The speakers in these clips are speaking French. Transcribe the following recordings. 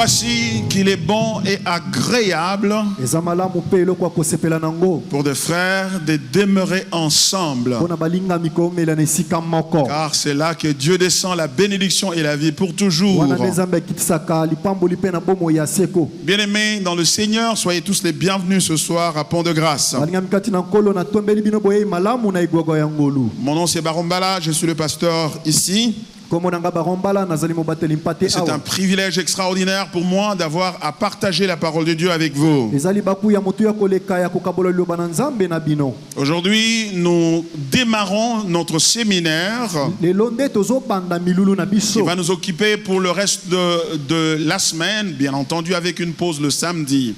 Voici qu'il est bon et agréable pour des frères de demeurer ensemble. Car c'est là que Dieu descend la bénédiction et la vie pour toujours. Bien-aimés dans le Seigneur, soyez tous les bienvenus ce soir à Pont de Grâce. Mon nom c'est Barombala, je suis le pasteur ici. C'est un privilège extraordinaire pour moi d'avoir à partager la parole de Dieu avec vous. Aujourd'hui, nous démarrons notre séminaire qui va nous occuper pour le reste de la semaine, bien entendu avec une pause le samedi.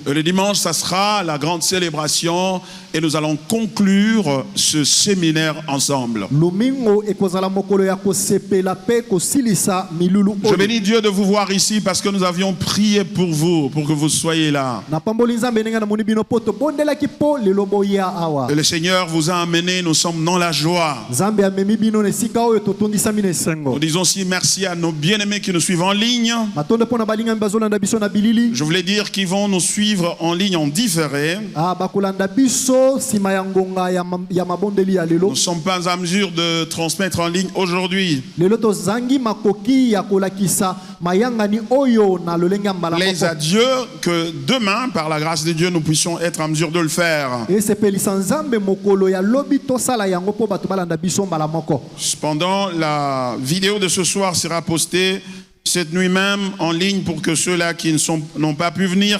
Le dimanche, ça sera la grande célébration et nous allons conclure ce séminaire ensemble. Je bénis Dieu de vous voir ici parce que nous avions prié pour vous, pour que vous soyez là. Et le Seigneur vous a amené, nous sommes dans la joie. Nous disons aussi merci à nos bien-aimés qui nous suivent en ligne. Je voulais dire qu'ils vont nous suivre en ligne en différé. Nous ne sommes pas en mesure de transmettre en ligne aujourd'hui. Les adieux que demain, par la grâce de Dieu, nous puissions être en mesure de le faire. Cependant, la vidéo de ce soir sera postée cette nuit même en ligne pour que ceux-là qui n'ont pas pu venir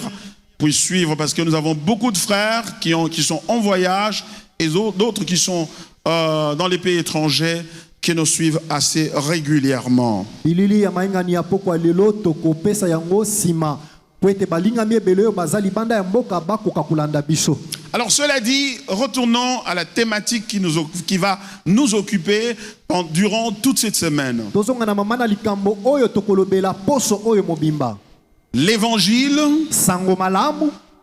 puissent suivre, parce que nous avons beaucoup de frères qui sont en voyage et d'autres qui sont dans les pays étrangers qui nous suivent assez régulièrement. Alors cela dit, retournons à la thématique qui va nous occuper durant toute cette semaine. L'évangile,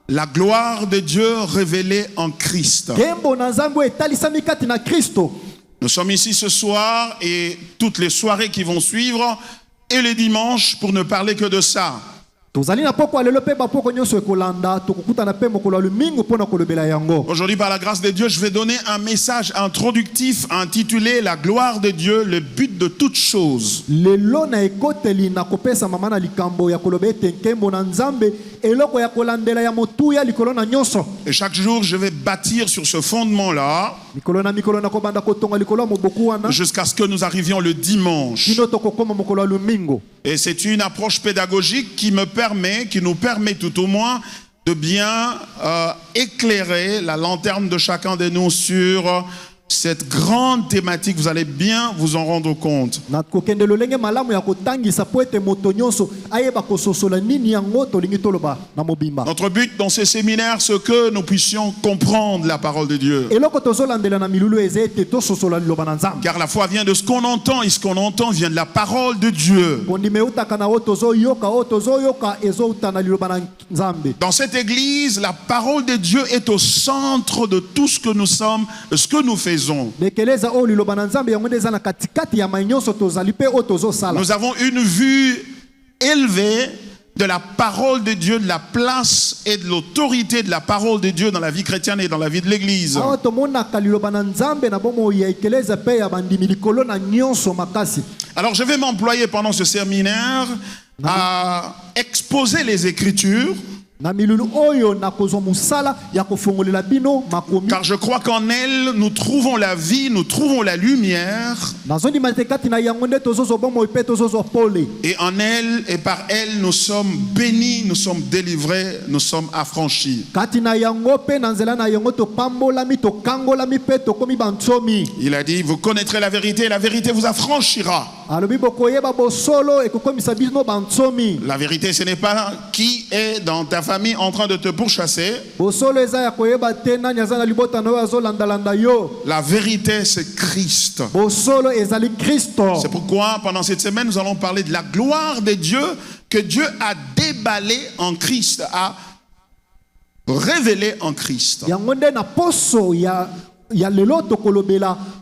la gloire de Dieu révélée en Christ. Nous sommes ici ce soir et toutes les soirées qui vont suivre et les dimanches pour ne parler que de ça. Aujourd'hui, par la grâce de Dieu, je vais donner un message introductif intitulé La gloire de Dieu, le but de toute chose. Et chaque jour, je vais bâtir sur ce fondement-là jusqu'à ce que nous arrivions le dimanche. Et c'est une approche pédagogique qui nous permet tout au moins de bien éclairer la lanterne de chacun de nous sur cette grande thématique. Vous allez bien vous en rendre compte. Notre but dans ces séminaires, c'est que nous puissions comprendre la parole de Dieu. Car la foi vient de ce qu'on entend, et ce qu'on entend vient de la parole de Dieu. Dans cette église, la parole de Dieu est au centre de tout ce que nous sommes, ce que nous faisons. Nous avons une vue élevée de la parole de Dieu, de la place et de l'autorité de la parole de Dieu dans la vie chrétienne et dans la vie de l'église. Alors je vais m'employer pendant ce séminaire à exposer les Écritures. Car je crois qu'en elle, nous trouvons la vie, nous trouvons la lumière. Et en elle et par elle, nous sommes bénis, nous sommes délivrés, nous sommes affranchis. Il a dit, vous connaîtrez la vérité et la vérité vous affranchira. La vérité, ce n'est pas qui est dans ta famille en train de te pourchasser. La vérité, c'est Christ. C'est pourquoi pendant cette semaine nous allons parler de la gloire de Dieu que Dieu a déballée en Christ, a révélée en Christ.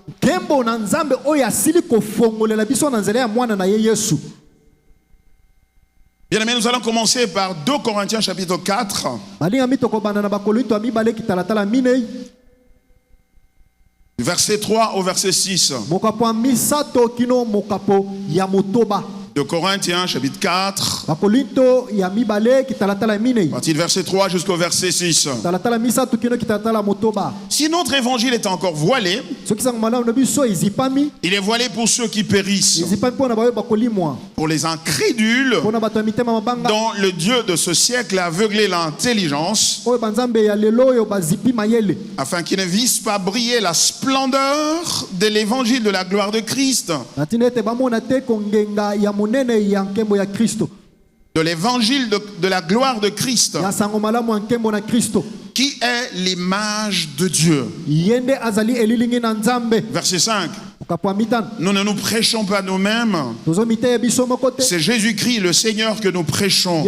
nkembo na nzambe oyo asili kofongolela biso na nzela ya mwana na ye Yesu. Bien aimé, nous allons commencer par 2 Corinthiens chapitre 4. Balinga mitoko bana na bakolinto amibale kitalatala minei. Verset 3 au verset 6. Mokapo misato kino mokapo ya motoba. 2 Corinthiens chapitre 4. Bakolinto ya mibale kitalatala minei. Partie du verset 3 jusqu'au verset 6. Talatala misato kino kitalatala motoba. Si notre évangile est encore voilé, il est voilé pour ceux qui périssent, pour les incrédules, dont le Dieu de ce siècle a aveuglé l'intelligence, afin qu'ils ne vissent pas briller la splendeur de l'évangile de la gloire de Christ. De l'évangile de la gloire de Christ, qui est l'image de Dieu. Verset 5. Nous ne nous prêchons pas nous-mêmes. C'est Jésus-Christ le Seigneur que nous prêchons.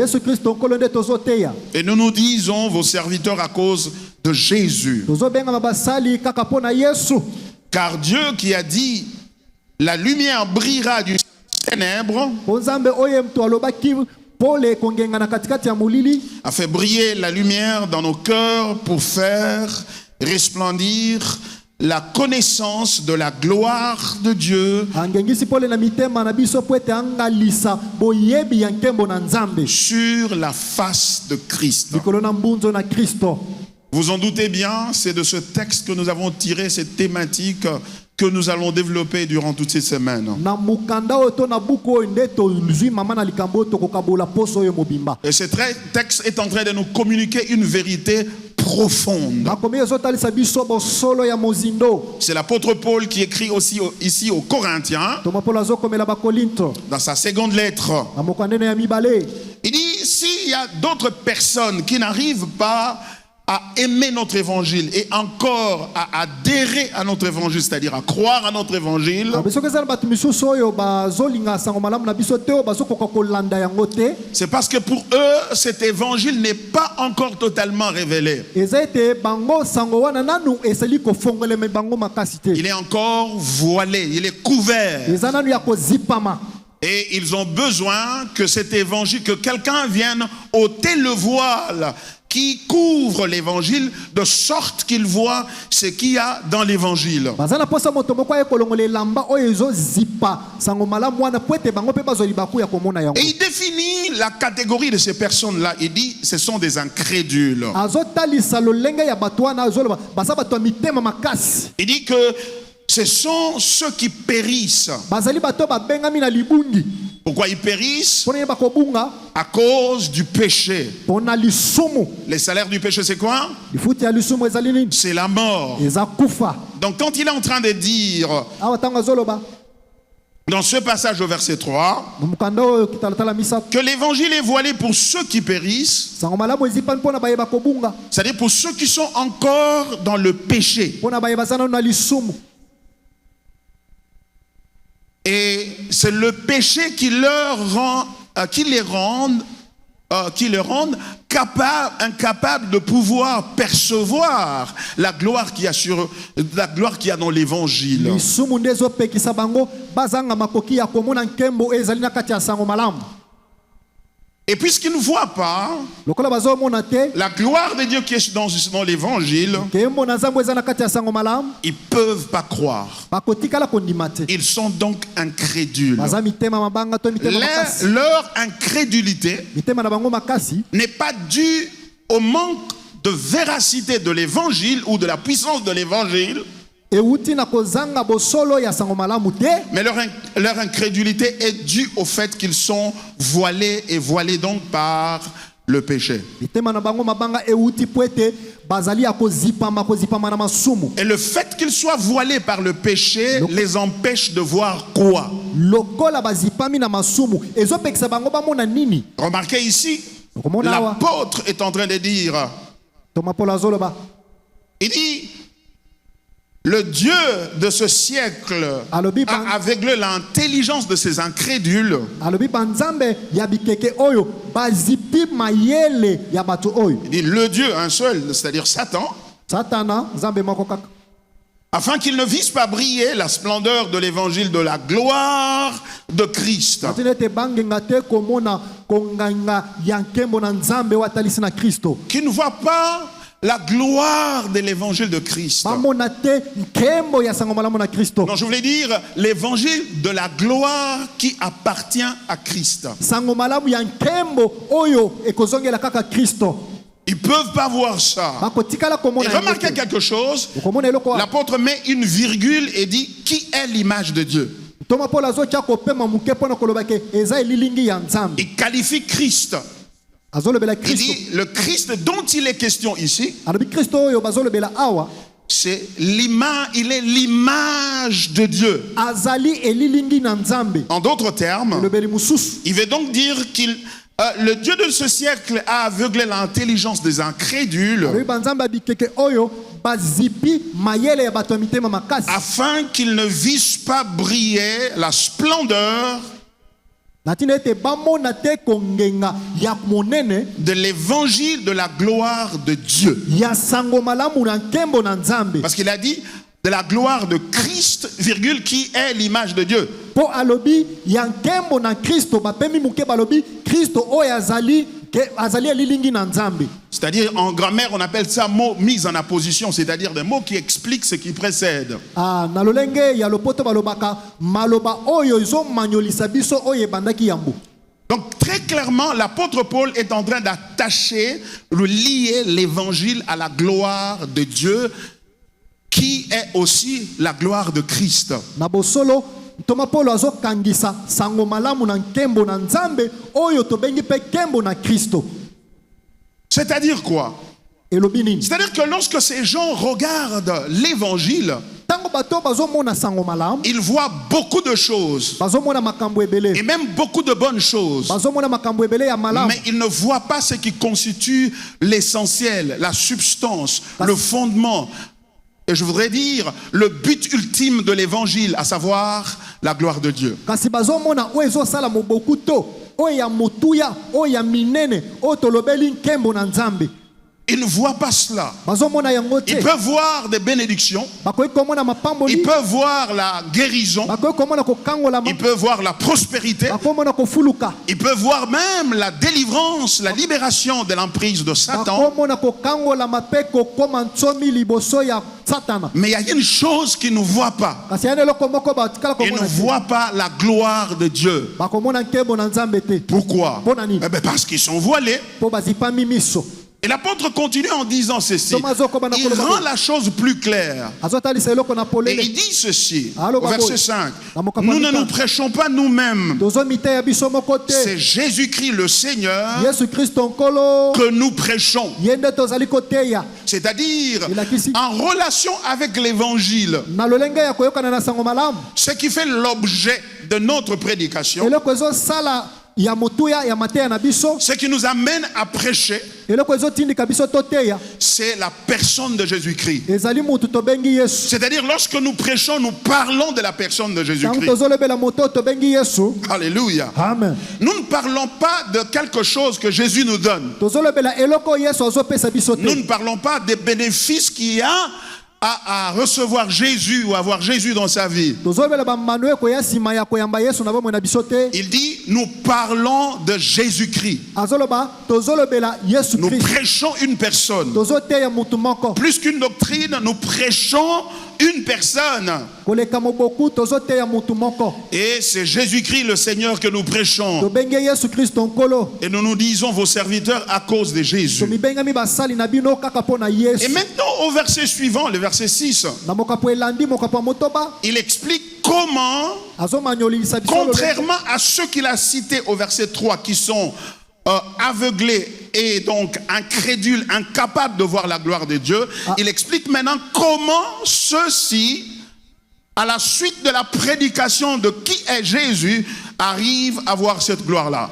Et nous nous disons vos serviteurs à cause de Jésus. Car Dieu qui a dit la lumière brillera du ténèbres a fait briller la lumière dans nos cœurs pour faire resplendir la connaissance de la gloire de Dieu sur la face de Christ. Vous en doutez bien, c'est de ce texte que nous avons tiré cette thématique que nous allons développer durant toutes ces semaines. Et ce texte est en train de nous communiquer une vérité profonde. C'est l'apôtre Paul qui écrit aussi ici aux Corinthiens, dans sa seconde lettre. Il dit, s'il y a d'autres personnes qui n'arrivent pas à aimer notre évangile et encore à adhérer à notre évangile, c'est-à-dire à croire à notre évangile, c'est parce que pour eux, cet évangile n'est pas encore totalement révélé. Il est encore voilé, il est couvert. Et ils ont besoin que cet évangile, que quelqu'un vienne ôter le voile qui couvre l'évangile de sorte qu'il voit ce qu'il y a dans l'évangile. Et il définit la catégorie de ces personnes-là. Il dit ce sont des incrédules. Il dit que ce sont ceux qui périssent. Pourquoi ils périssent? À cause du péché. Les salaires du péché, c'est quoi? C'est la mort. Donc quand il est en train de dire, dans ce passage au verset 3, que l'évangile est voilé pour ceux qui périssent, c'est-à-dire pour ceux qui sont encore dans le péché. Et c'est le péché qui les rend incapables de pouvoir percevoir la gloire qu'il y a dans l'évangile. Et puisqu'ils ne voient pas la gloire de Dieu qui est dans l'évangile, ils ne peuvent pas croire. Ils sont donc incrédules. Leur incrédulité n'est pas due au manque de véracité de l'évangile ou de la puissance de l'évangile, mais leur incrédulité est due au fait qu'ils sont voilés et voilés donc par le péché. Et le fait qu'ils soient voilés par le péché les empêche de voir quoi? Remarquez ici, l'apôtre est en train de dire, il dit, le Dieu de ce siècle a aveuglé l'intelligence de ces incrédules. Il dit le Dieu, un seul, c'est-à-dire Satan, afin qu'ils ne vissent pas briller la splendeur de l'évangile de la gloire de Christ. Atina ete bangenga te komona konganga ya nkembo na Nzambe watalisi na Kristo. Qui ne voient pas la gloire de l'évangile de Christ. Bamona te nkembo ya sango malamu na Kristo. Non, je voulais dire l'évangile de la gloire qui appartient à Christ. Sango malamu ya nkembo oyo ekozongela kaka Kristo. Ils ne peuvent pas voir ça. Bakotikala komona. Et remarquez quelque chose, l'apôtre met une virgule et dit qui est l'image de Dieu. Il qualifie Christ. Il dit le Christ dont il est question ici, c'est l'image, il est l'image de Dieu. En d'autres termes, il veut donc dire qu'il le Dieu de ce siècle a aveuglé l'intelligence des incrédules afin qu'ils ne vissent pas briller la splendeur de l'évangile de la gloire de Dieu. Parce qu'il a dit de la gloire de Christ, virgule, qui est l'image de Dieu. C'est-à-dire en grammaire on appelle ça mot mis en apposition, c'est-à-dire des mots qui expliquent ce qui précède. Donc très clairement l'apôtre Paul est en train d'attacher, de lier l'évangile à la gloire de Dieu qui est aussi la gloire de Christ. Toma Paulo azokangisa sango malamu na nkembo na Nzambe oyo tobengi pe kembo na Kristo. C'est-à-dire quoi? C'est-à-dire que lorsque ces gens regardent l'évangile, ils voient beaucoup de choses et même beaucoup de bonnes choses, mais ils ne voient pas ce qui constitue l'essentiel, la substance, le fondement. Et je voudrais dire le but ultime de l'évangile, à savoir la gloire de Dieu. Ils ne voient pas cela. Ils peuvent voir des bénédictions. Ils peuvent voir la guérison. Ils peuvent voir la prospérité. Ils peuvent voir même la délivrance, la libération de l'emprise de Satan. Mais il y a une chose qu'ils ne voient pas. Ils ne voient pas la gloire de Dieu. Pourquoi? Parce qu'ils sont voilés. Et l'apôtre continue en disant ceci. Il rend la chose plus claire. Et il dit ceci, au verset 5. Nous ne nous prêchons pas nous-mêmes. C'est Jésus-Christ le Seigneur que nous prêchons. C'est-à-dire en relation avec l'évangile. Ce qui fait l'objet de notre prédication, ce qui nous amène à prêcher, c'est la personne de Jésus-Christ. C'est-à-dire lorsque nous prêchons, nous parlons de la personne de Jésus-Christ. Alléluia. Amen. Nous ne parlons pas de quelque chose que Jésus nous donne. Nous ne parlons pas des bénéfices qu'il y a à recevoir Jésus ou avoir Jésus dans sa vie. Il dit, nous parlons de Jésus-Christ. Nous prêchons une personne. Plus qu'une doctrine, nous prêchons une personne. Et c'est Jésus-Christ le Seigneur que nous prêchons. Et nous nous disons vos serviteurs à cause de Jésus. Et maintenant au verset suivant, le verset 6, il explique comment, contrairement à ceux qu'il a cités au verset 3 qui sont aveuglés et donc incrédules, incapables de voir la gloire de Dieu, il explique maintenant comment ceux-ci, à la suite de la prédication de qui est Jésus, arrivent à voir cette gloire-là.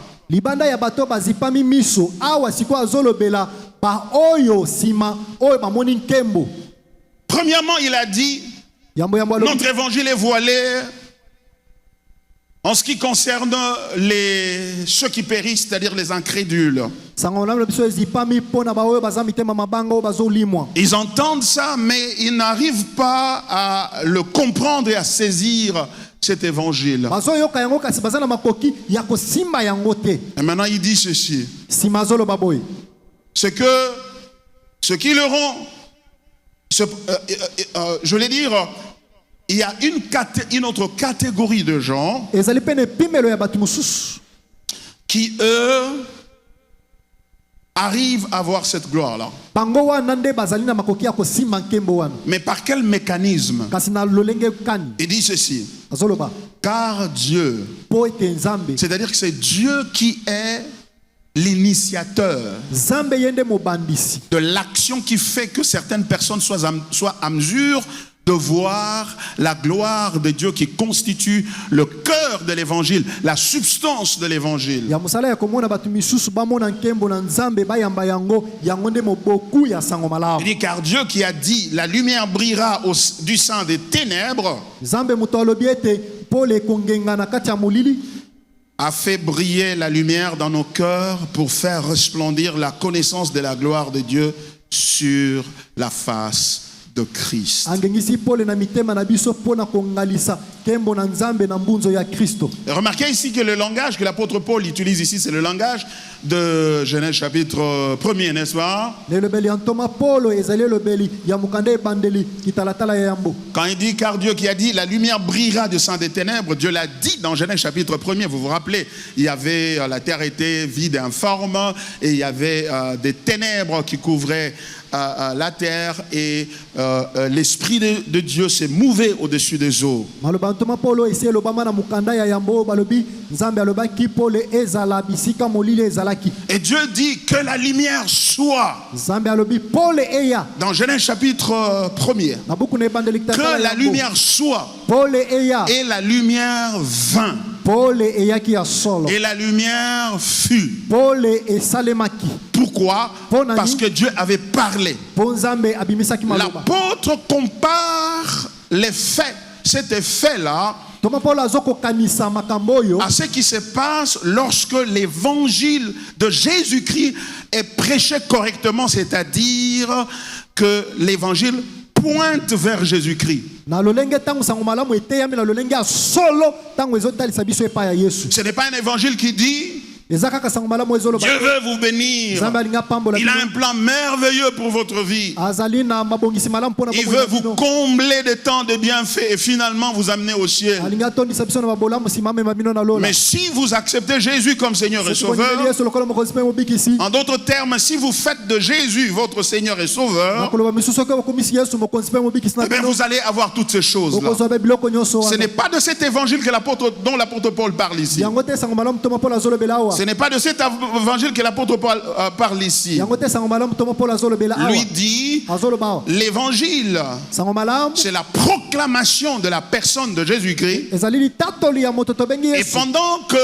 Premièrement, il a dit, notre évangile est voilé en ce qui concerne ceux qui périssent, c'est-à-dire les incrédules. sango malamu na biso ezipami mpona baoyo baza mitema mabanga oyo bazolimwa. Ils entendent ça, mais ils n'arrivent pas à le comprendre et à saisir cet évangile. Bazoyoka yango kasi baza na makoki ya kosimba yango te. Et maintenant il dit ceci. Sima azoloba boye. C'est que ce qui leur ont, je voulais dire, il y a une autre catégorie de gens Ezali pene pimelo ya batu mususu qui, eux, arrivent à voir cette gloire-là. bango wana nde bazali na makoki ya kosimba nkembo wana. Mais par quel mécanisme? Kasi na lolenge kani Il dit ceci. azoloba Car Dieu, po ete nzambe c'est-à-dire que c'est Dieu qui est l'initiateur nzambe yende mobandisi de l'action qui fait que certaines personnes soient à mesure de voir la gloire de Dieu qui constitue le cœur de l'évangile, la substance de l'évangile. ya mosala ya komona batu misusu bamona nkembo na nzambe bayamba yango yango nde moboku ya sango Il malamu. dit car Dieu qui a dit la lumière brillera du sein des ténèbres nzambe moto alobi ete pole kongenga na kati ya molili a fait briller la lumière dans nos cœurs pour faire resplendir la connaissance de la gloire de Dieu sur la face de Christ. angengisi pole na mitema na biso mpona kongalisa kembo na nzambe na mbunzo ya Kristo. Et remarquez ici que le langage que l'apôtre Paul utilise ici, c'est le langage de Genèse chapitre 1er, n'est-ce pas? Le lobeli ya ntoma polo ezali lobeli ya mokanda ebandeli kitalatala ya yambo. Quand il dit, car Dieu qui a dit, la lumière brillera du sein des ténèbres, Dieu l'a dit dans Genèse chapitre 1er, vous vous rappelez, il y avait, la terre était vide et informe, et il y avait des ténèbres qui couvraient la terre, et l'Esprit de Dieu s'est mouvé au-dessus des eaux. maloba ntoma polo esi elobama na mokanda ya yambo balobi nzambe alobaki pole ezala bisika molili ezalaki. Et Dieu dit que la lumière soit, nzambe alobi pole eya dans Genèse chapitre 1er, na buku na ebandeli kitatala que ya la yambo. lumière soit, Pole eya et la lumière vint, pole eyaki ya solo et la lumière fut. pole esalemaki Pourquoi? Bonani. Parce que Dieu avait parlé. mpo nzambe abimisaki maloba. L'apôtre compare les faits, cet effet-là, toma polo azokokanisa makambo oyo à ce qui se passe lorsque l'évangile de Jésus-Christ est prêché correctement, c'est-à-dire que l'évangile pointe vers Jésus-Christ. na lolenge ntango sango malamu eteyami na lolenge ya solo ntango ezotalisa biso epai ya Yesu. Ce n'est pas un évangile qui dit eza kaka sango malamu ezoloba Dieu veut vous bénir. nzambe alingi apambola Il a bino. un plan merveilleux pour votre vie. azali na mabongisi malamu mpona Il bomoi veut na vous bino. combler de temps de bienfaits et finalement vous amener au ciel. alingi atondisa biso na babolamu nsima amema bino na lola. Mais si vous acceptez Jésus comme Seigneur et Soki bondeli Sauveur, Yesu lokola mokonzi mpe mobikisi en d'autres termes, si vous faites de Jésus votre Seigneur et Sauveur, nakoloba misusu soki okomisi Yesu mokonzi mpe mobikisi na eh bien, bino vous allez avoir toutes ces choses-là. okozwa mpe biloko nyonso Ce wana. n'est pas de cet évangile dont l'apôtre Paul parle ici. yango te sango malamu toma polo azolobela awa. Ce n'est pas de cet évangile que l'apôtre Paul parle ici. yango te sango malamu toma polo azolobela awa. Lui dit, azoloba awa l'évangile, sango malamu c'est la proclamation de la personne de Jésus-Christ. ezali litatoli ya moto tobengi Et Yesu. pendant que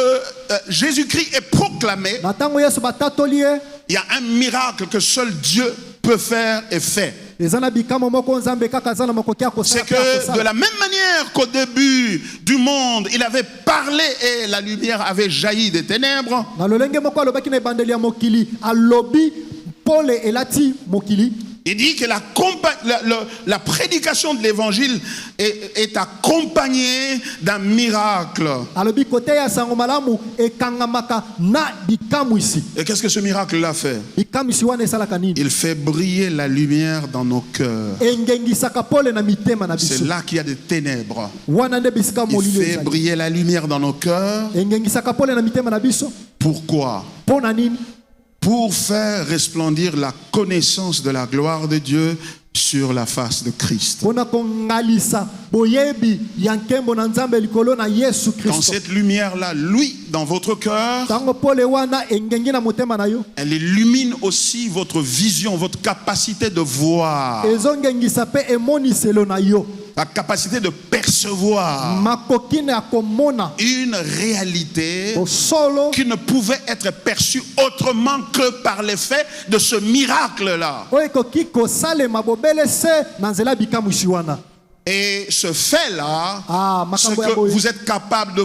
Jésus-Christ est proclamé, na ntango Yesu batatoli ye il y a un miracle que seul Dieu peut faire et fait. eza na bikamo moko nzambe kaka aza na makoki ya C'est kosala que mpe ya de kosala. la même manière qu'au début du monde, il avait parlé et la lumière avait jailli des ténèbres, na lolenge moko alobaki na ebandeli ya mokili alobi pole elati mokili. il dit que la prédication de l'évangile est accompagnée d'un miracle. alobi kote ya sango malamu ekangamaka na bikamwisi. Et qu'est-ce que ce miracle-là fait? bikamwisi wana esalaka nini? Il fait briller la lumière dans nos cœurs. engengisaka pole na mitema na C'est biso. là qu'il y a des ténèbres. wana nde bisika Il molili fait ezali. briller la lumière dans nos cœurs. engengisaka pole na mitema na biso. Pourquoi? mpo na nini? Pour faire resplendir la connaissance de la gloire de Dieu sur la face de Christ. mpona kongalisa boyebi ya nkembo na nzambe likolo na Yesu Quand Kristo. cette lumière-là luit dans votre cœur, ntango pole wana engengi na motema na yo elle illumine aussi votre vision, votre capacité de voir, ezongengisa mpe emoniselo na yo la capacité de percevoir makoki na ya komona une réalité bosolo qui ne pouvait être perçue autrement que par l'effet de ce miracle-là. oyo ekoki kosalema bobele se na nzela ya bikamwisi wana. Et ce fait-là, Ah, c'est makambo ya que boye. vous êtes capable de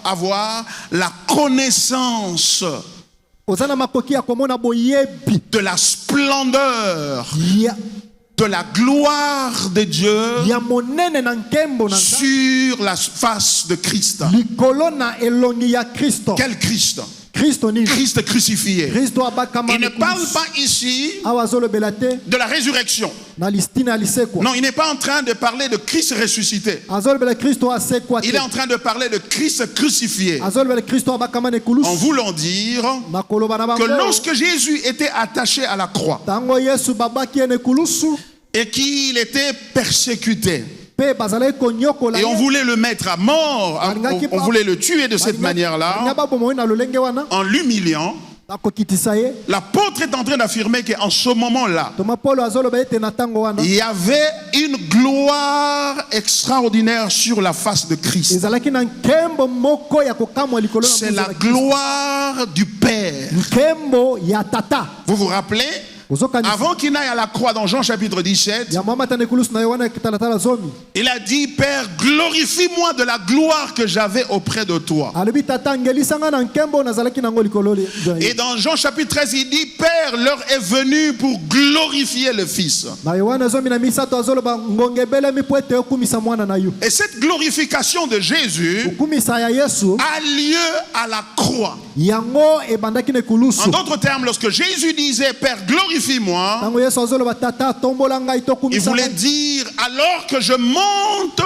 avoir la connaissance ozana makoki ya komona boyebi de la splendeur, ya de la gloire de Dieu ya monene na nkembo na Nzambe sur la face de Christ. likolo na elongi ya Kristo. Quel Christ? Kristo nini? Christ crucifié. Kristo abakama Il ne na parle kulusu. pas ici Awa azolobela te de la résurrection. na listina alisekwa. Non, il n'est pas en train de parler de Christ ressuscité. Azolobela Kristo asekwa Il te. est en train de parler de Christ crucifié. Azolobela Kristo abakama na En kulusu. voulant dire Na koloba na que bango. lorsque Jésus était attaché à la croix Tango Yesu babaki ene kulusu et qu'il était persécuté, pe bazalaki konyokola et on ye. voulait le mettre à mort, on voulait le tuer de cette Balinga manière-là, babomoi na lolenge wana en l'humiliant, nakokitisa ye. l'apôtre est en train d'affirmer qu'en ce moment-là, Toma Paulo azoloba ete na tango wana il y avait une gloire extraordinaire sur la face de Christ. ezalaki na nkembo moko ya kokamwa likolo na C'est mbuzo la na Kristo. gloire du Père. Nkembo ya tata Vous vous rappelez? ozokanisa Avant qu'il n'aille à la croix dans Jean chapitre 17, ya mama tane kulusu na ye wana talatala zomi il a dit, Père, glorifie-moi de la gloire que j'avais auprès de toi. alobi tata ngelisanga na nkembo nazalaki nango likolo Et dans Jean chapitre 13, il dit, Père, l'heure est venue pour glorifier le Fils. na yohana zomi na misato azoloba ngonge ebelemi po ete okumisa mwana na yo. Et cette glorification de Jésus okumisa ya yesu a lieu à la croix. yango ebandaki ne En kulusu. d'autres termes, lorsque Jésus disait, Père, glorifie-moi, Tango yesu azoloba tata tombola ngai il tokumisa voulait ngai. dire, alors que je monte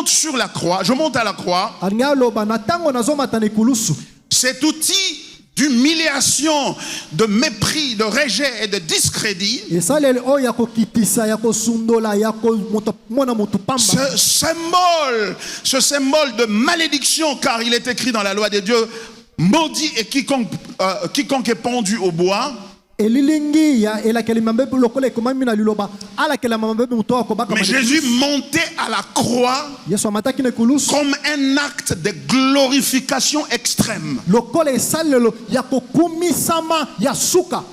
sur la croix, je monte à la croix, alingi aloba na ntango nazomata na ekulusu cet outil d'humiliation, de mépris, de rejet et de discrédit, esaleli oyo ya kokitisa ya kosundola ya komona motu pamba ce symbole de malédiction, car il est écrit dans la loi de Dieu, maudit et quiconque est pendu au bois. elilingi ya elakeli mambebu lokola ekomami na liloba alakela mambebu moto akobaka Mais Jésus montait à la croix yesu amataki na ekulusu comme un acte de glorification extrême. lokola esalelo ya kokumisama ya suka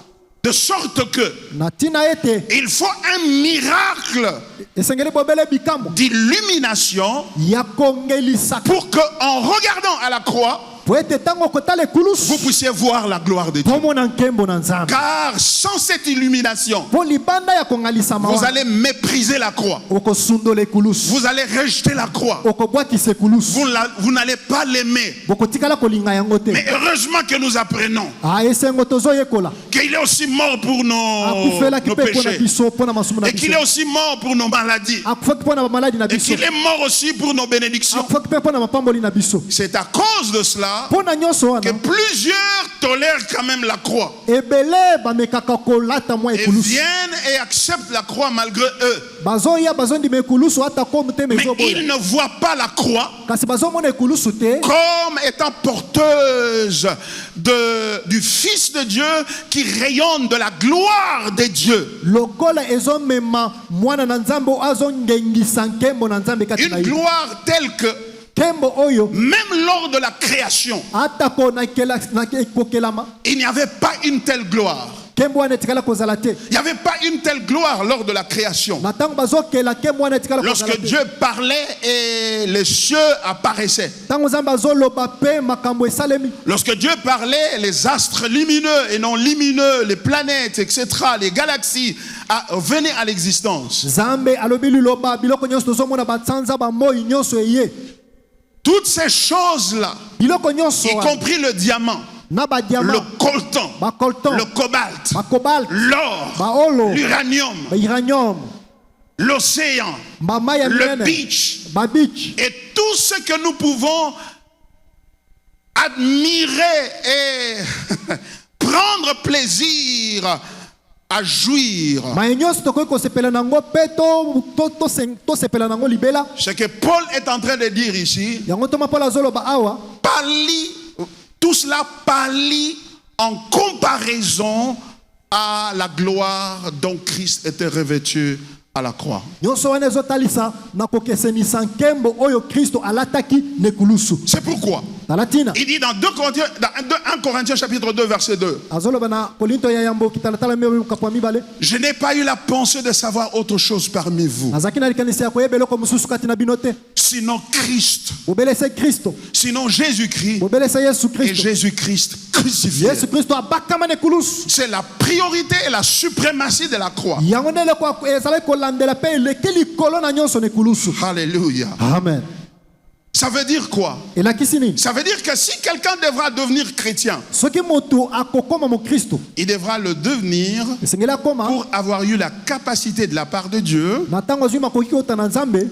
De sorte que na ntina ete il faut un miracle esengeli bobele bikambo d'illumination ya kongelisaka pour que, en regardant à la croix, po ete ntango okotala ekulusu vous puissiez voir la gloire de Dieu. pomona nkembo na nzambe Car sans cette illumination, po libanda ya kongalisama vous wana allez mépriser la croix. okosundola ekulusu Vous allez rejeter la croix. okobwakisa ekulusu Vous n'allez pas l'aimer. bokotikala kolinga yango te Mais heureusement que nous apprenons esengo tozoyekola qu'il est aussi mort pour akufelaki nos mpe mpo na péchés. biso mpo na masumu na Et qu'il biso est aussi mort pour nos maladies. akufaki mpo na bamaladi na Et biso qu'il est mort aussi pour nos bénédictions. akufaki mpe mpo na mapamboli na biso C'est à cause de cela mpo na nyonso que wana plusieurs tolèrent quand même la croix. ebele bamekaka kolata mwa Et ekulusu viennent et acceptent la croix malgré eux. bazoya bazondima ekulusu ata ko motema Mais ezoboya ils ne voient pas la croix kasi bazomona ekulusu te comme étant porteuse du Fils de Dieu qui rayonne de la gloire de Dieu. lokola ezomema mwana na nzambe oyo azongengisa nkembo na nzambe kati na Une ye gloire telle que nkembo oyo même lors de la création, ata ko na ekokelama il n'y avait pas une telle gloire. nkembo wana etikala kozala te Il n'y avait pas une telle gloire lors de la création. na ntango bazokela nkembo wana etikala kozala Lorsque te Dieu parlait et les cieux apparaissaient. ntango nzambe azoloba mpe makambo esalemi Lorsque Dieu parlait, les astres lumineux et non lumineux, les planètes, etc., les galaxies venaient à l'existence. nzambe alobi liloba biloko nyonso tozomona basanza bamoi nyonso eye Toutes ces choses-là, biloko nyonso y wana, compris le diamant, na le badiama coltan, bacoltan le cobalt, bacobalt l'or, baolo l'uranium, bairanium l'océan, bamai ya le minene beach, babich et tout ce que nous pouvons admirer et prendre plaisir à jouir. mai nyonso tokoki kosepela nango mpe tosepela nango libela Ce que Paul est en train de dire ici, yango toma mpona azoloba awa tout cela parle en comparaison à la gloire dont Christ était revêtu à la croix. nyonso wana ezotalisa na kokesenisa nkembo oyo kristo alataki na ekulusu C'est pourquoi talatina Il dit dans 2 Corinthiens, dans 1 Corinthiens chapitre 2 verset 2. azoloba na korinto ya yambo kitalatala mio kapwa mibale Je n'ai pas eu la pensée de savoir autre chose parmi vous, azaki na likanisi ya koyeba eloko mosusu kati na bino te sinon Christ, bobelese kristo sinon Jésus-Christ bobelese yesu et kristo Jésus-Christ crucifié. yesu kristo abakama na ekulusu C'est la priorité et la suprématie de la croix. yango nde eloko ezalaki kolandela mpe eleki likolo na nyonso na ekulusu. Alléluia. Amen. Ça veut dire quoi? elakisi nini Ça veut dire que si quelqu'un devra devenir chrétien, soki moto akokoma mokristo il devra le devenir esengeli akoma pour avoir eu la capacité de la part de Dieu na ntango azwi makoki kota na nzambe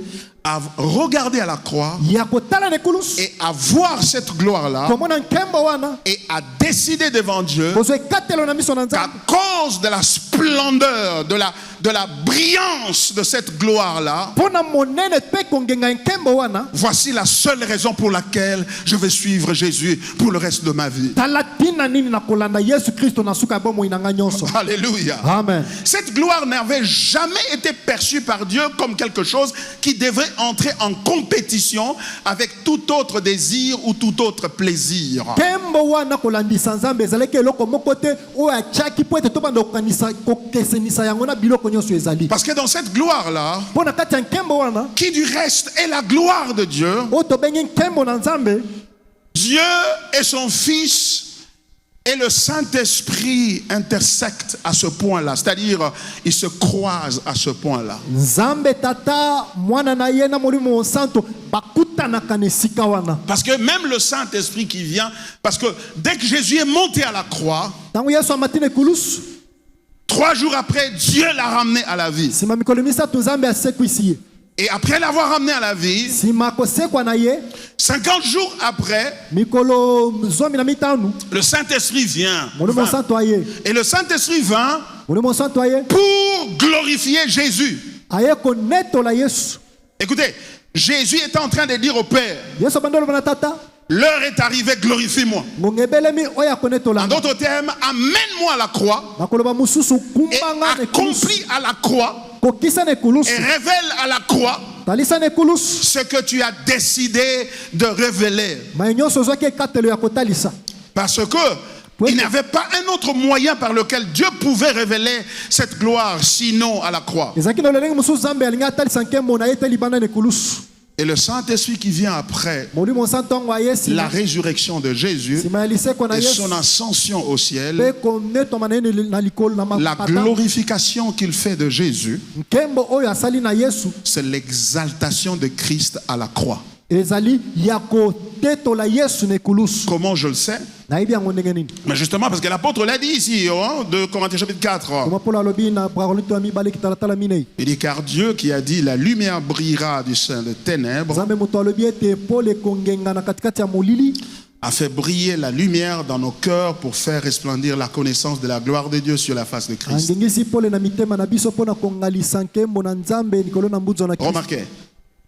à regarder à la croix ya kotala na ekulusu et à voir cette gloire-là komona nkembo wana et à décider devant Dieu kozwa ekatelo na miso na qu'à nzambe cause de la splendeur, de la brillance de cette gloire-là, mpo na monene mpe kongenga nkembo wana voici la seule raison pour laquelle je vais suivre Jésus pour le reste de ma vie. tala ntina nini na kolanda yesu kristo na suka ya bomoi na ngai nyonso. Alléluia. Amen. Cette gloire n'avait jamais été perçue par Dieu comme quelque chose qui devrait entrer en compétition avec tout autre désir ou tout autre plaisir. nkembo wana kolandisa nzambe ezalaki eloko moko te oyo atiaki mpo ete tobanda kokesenisa yango na biloko nyonso ezali Parce que dans cette gloire-là, mpo na kati ya nkembo wana qui du reste est la gloire de Dieu, oyo tobengi nkembo na nzambe Dieu et son Fils et le Saint-Esprit intersectent à ce point-là. C'est-à-dire, ils se croisent à ce point-là. nzambe tata mwana na ye na molimo santo bakutanaka na esika wana Parce que même le Saint-Esprit qui vient, parce que dès que Jésus est monté à la croix, ntango yesu amati na ekulusu 3 jours après, Dieu l'a ramené à la vie. nsima mikolo misato nzambe asekwisi ye Et après l'avoir ramené à la vie, nsima kosekwa na ye 50 jours après, mikolo zomi na mitano le Saint-Esprit vient. molimo santo aye Et le Saint-Esprit vint molimo santo aye pour glorifier Jésus. aye konetola yesu Écoutez, Jésus est en train de dire au Père, yesu abandi oloba na tata l'heure est arrivée, glorifie-moi. ngonga ebelemi oyo akonetola En d'autres termes, amène-moi à la croix nakoloba mosusu et kumbanga na ekulusu accomplis à la croix kokisa na ekulusu et révèle à la croix talisa na ekulusu ce que tu as décidé de révéler. maye nyonso ozwaki ekatelo ya kotalisa Parce que il n'y avait pas un autre moyen par lequel Dieu pouvait révéler cette gloire sinon à la croix. ezalaki na lolenge mosusu nzambe alingi atalisa nkembo na ye te libanda na ekulusu Et le Saint-Esprit qui vient après molimo santo yango aye la nsima résurrection de Jésus nsima ya lisekwa na et yesu son ascension au ciel, mpe konetwama na ye na likolo na la mapata glorification qu'il fait de Jésus, nkembo oyo asali na yesu c'est l'exaltation de Christ à la croix. ezali ya kotetola yesu na ekulusu Comment je le sais? nayebi yango ndenge nini Mais justement parce que l'apôtre l'a dit ici, de Corinthiens chapitre 4. koma mpolo alobi na bakorinto ya mibale kitalatala minei Il dit car Dieu qui a dit la lumière brillera du sein des ténèbres nzambe moto alobi ete pole kongenga na katikati ya molili a fait briller la lumière dans nos cœurs pour faire resplendir la connaissance de la gloire de Dieu sur la face de Christ. angengisi pole na mitema na biso mpo na kongalisa nkembo na nzambe likolo na mbuzo na kristo Remarquez,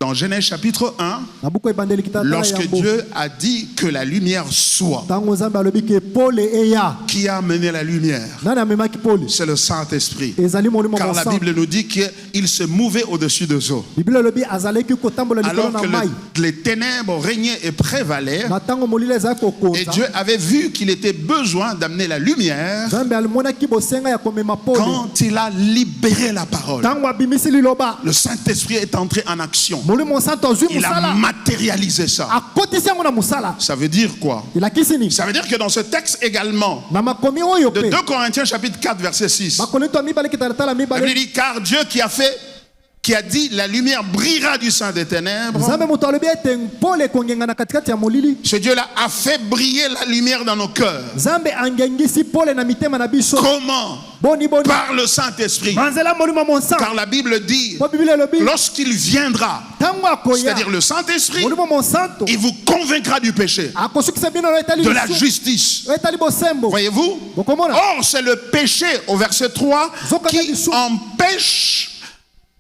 dans Genèse chapitre 1, na buku ebandeli kitalatala lorsque yango Dieu a dit que la lumière soit, ntango nzambe alobi ke pole eya qui a amené la lumière? nani amemaki pole C'est le Saint-Esprit. ezali molimo Car la mosantu Bible nous dit qu'il se mouvait au-dessus des eaux. biblia elobi azalaki kotambola likolo Alors na que mai les ténèbres régnaient et prévalaient, na ntango molili ezalaki et kokonza Dieu avait vu qu'il était besoin d'amener la lumière nzambe alimonaki bosenga ya komema pole quand il a libéré la parole. ntango abimisi liloba Le Saint-Esprit est entré en action. molimo mosantu azwi Il a mosala matérialisé ça. akotisi yango na mosala Ça veut dire quoi? elakisi nini Ça veut dire que dans ce texte également, na makomi oyo de mpe 2 Corinthiens chapitre 4 verset 6, bakorinto ya mibale kitalatala la Bible mibale dit car Dieu qui a dit la lumière brillera du sein des ténèbres, nzambe moto alobi ete pole ekongenga na katikati ya molili ce Dieu-là a fait briller la lumière dans nos cœurs. nzambe angengisi pole na mitema na biso Comment? boni Par le Saint-Esprit. manzela molimo monsantu Car la Bible dit, po biblia elobi lorsqu'il viendra, ntango akoya c'est-à-dire le Saint-Esprit, molimo monsantu il vous convaincra du péché, akosukisa bino oyo etali de la lisumu, justice. oyo etali bosembo Voyez-vous? bokomona Or, c'est le péché, au verset 3, qui empêche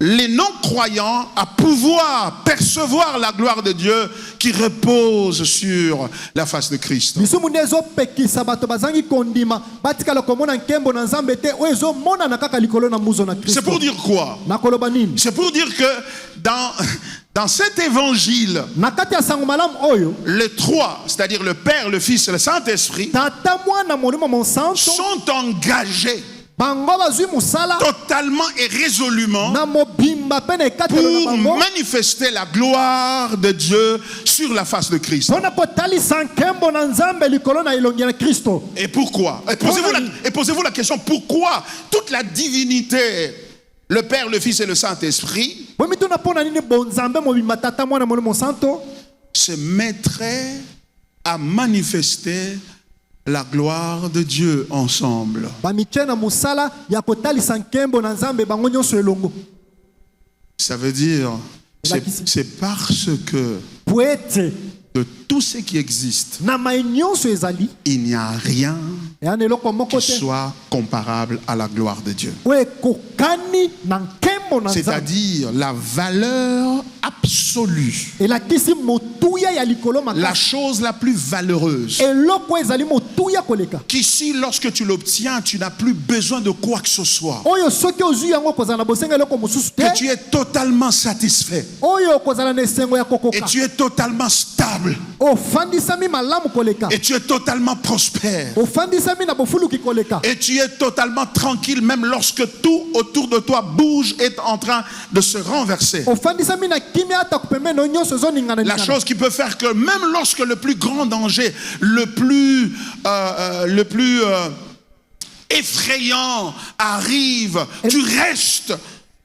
les non-croyants à pouvoir percevoir la gloire de Dieu qui repose sur la face de Christ. lisumu nde ezopekisa bato bazangi kondima batikala komona nkembo na nzambe te oyo ezomonana kaka likolo na muzo na C'est kristo pour dire quoi? nakoloba nini C'est pour dire que Dans cet évangile, na kati ya sango malamu oyo les trois, c'est-à-dire le Père, le Fils et le Saint-Esprit, tata mwana molimo monsanto sont engagés bango bazwi musala totalement et résolument na mobimba pe na ekatelo na pour bango manifester la gloire de Dieu sur la face de Christ. mpona kotalisa nkembo na nzambe likolo na elongi na kristo. Et pourquoi? Et posez-vous la question, pourquoi toute la divinité, le Père, le Fils et le Saint-Esprit, bomituna mpona nini bonzambe mobimba tata mwana molimo monsanto se mettraient à manifester la gloire de Dieu ensemble? bamitie na musala ya kotalisa nkembo na nzambe bango nyonso elongo. Ça veut dire, c'est parce que po ete de tout ce qui existe, na mai nyonso ezali il n'y a rien eya na eloko moko qui te soit comparable à la gloire de Dieu. oyo ekokani na nkembo na nzambe C'est-à-dire la valeur absolue, elakisi motuya ya likolo la makasi chose la plus valeureuse. eloko ezali motuya koleka Qu'ici, lorsque tu l'obtiens, tu n'as plus besoin de quoi que ce soit. oyo soki ozwi yango okozala na bosenga eloko mosusu te Que tu es totalement satisfait. oyo okozala na esengo ya Et kokoka tu es totalement stable. ofandisami malamu koleka Et tu es totalement prospère. ofandisami na bofuluki koleka Et tu es totalement tranquille même lorsque tout autour de toi bouge et est en train de se renverser. ofandisami na kimia ata kopembeni oyo nyonso ezoningana La chose qui peut faire que même lorsque le plus grand danger, le plus effrayant arrive, tu restes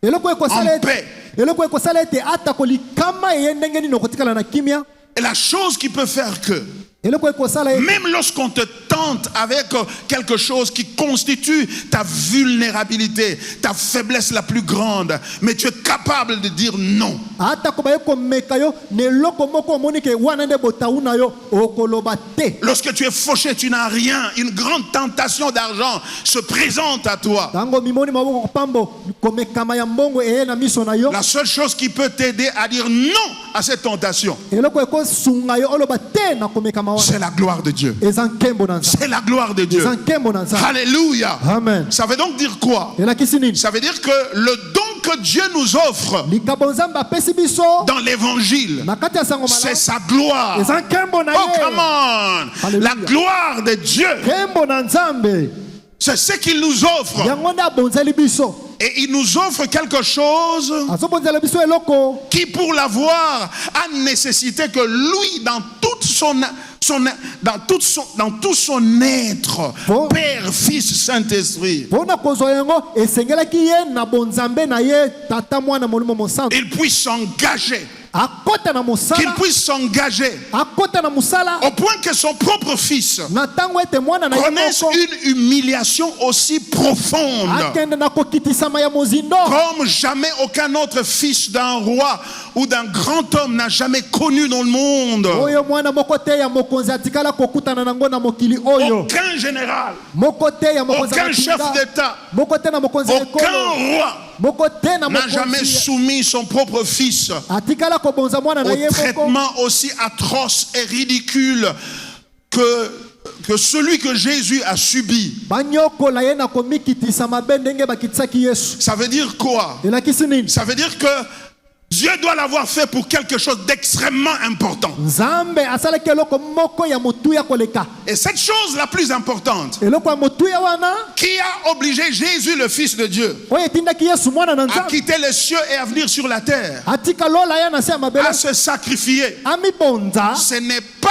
eloko ekosala en ete paix. eloko ekosala ete ata kolikama eye ndenge nini okotikala na kimia Et la chose qui peut faire que eloko ekosala ete même lorsqu'on te tente avec quelque chose qui constitue ta vulnérabilité, ta faiblesse la plus grande, mais tu es capable de dire non. ata kobaye komeka yo na eloko moko omoni ke wana nde botau na yo okoloba te. Lorsque tu es fauché, tu n'as rien, une grande tentation d'argent se présente à toi. Tango mimoni maboko kopambo komekama ya mbongo eye na miso na yo La seule chose qui peut t'aider à dire non à cette tentation, eloko ekosunga yo oloba te na komekama c'est wana la gloire de Dieu. eza nkembo na nzambe C'est la gloire de Dieu. eza nkembo na nzambe. Alléluia. Amen. Ça veut donc dire quoi? Elakisi nini Ça veut dire que le don que Dieu nous offre likabo nzambe apesi biso dans l'évangile, na kati ya sango c'est malamu sa gloire. eza nkembo na Oh, come ye on! Alléluia. La gloire de Dieu, nkembo na nzambe c'est ce qu'il nous offre. yango nde abonzeli biso Et il nous offre quelque chose azobonzela biso eloko qui, pour l'avoir, a nécessité que lui, dans tout son être, Bon. Père, Fils, Saint-Esprit, mpona kozwa yango esengelaki ye na bonzambe na ye tata mwana molimo mosantu il puisse s'engager, akota na qu'il mosala puisse s'engager akota na mosala au point que son propre Fils na ntango ete mwana na ye connaisse moko une humiliation aussi profonde akende na kokitisama ya mozindo comme jamais aucun autre fils d'un roi ou d'un grand homme n'a jamais connu dans le monde. oyo mwana moko te ya mokonzi atikala kokutana nango na mokili oyo Aucun général, moko te ya mokonzi ya aucun chef mampinga, d'État, moko te na mokonzi ya aucun ekolo roi moko te na n'a jamais mokonzi soumis son propre fils atikala kobonza mwana na au ye moko traitement aussi atroce et ridicule que celui que Jésus a subi. banyokola ye na komikitisa mabe ndenge bakitisaki yesu Ça veut dire quoi? elakisi nini Ça veut dire que Dieu doit l'avoir fait pour quelque chose d'extrêmement important. nzambe asalaki eloko moko ya motuya koleka Et cette chose la plus importante eloko ya motuya wana qui a obligé Jésus, le Fils de Dieu, oyo etindaki yesu mwana na à nzambe quitter les cieux et à venir sur la terre, atika lola ye na se ya mabele à se sacrifier, amibonza ce n'est pas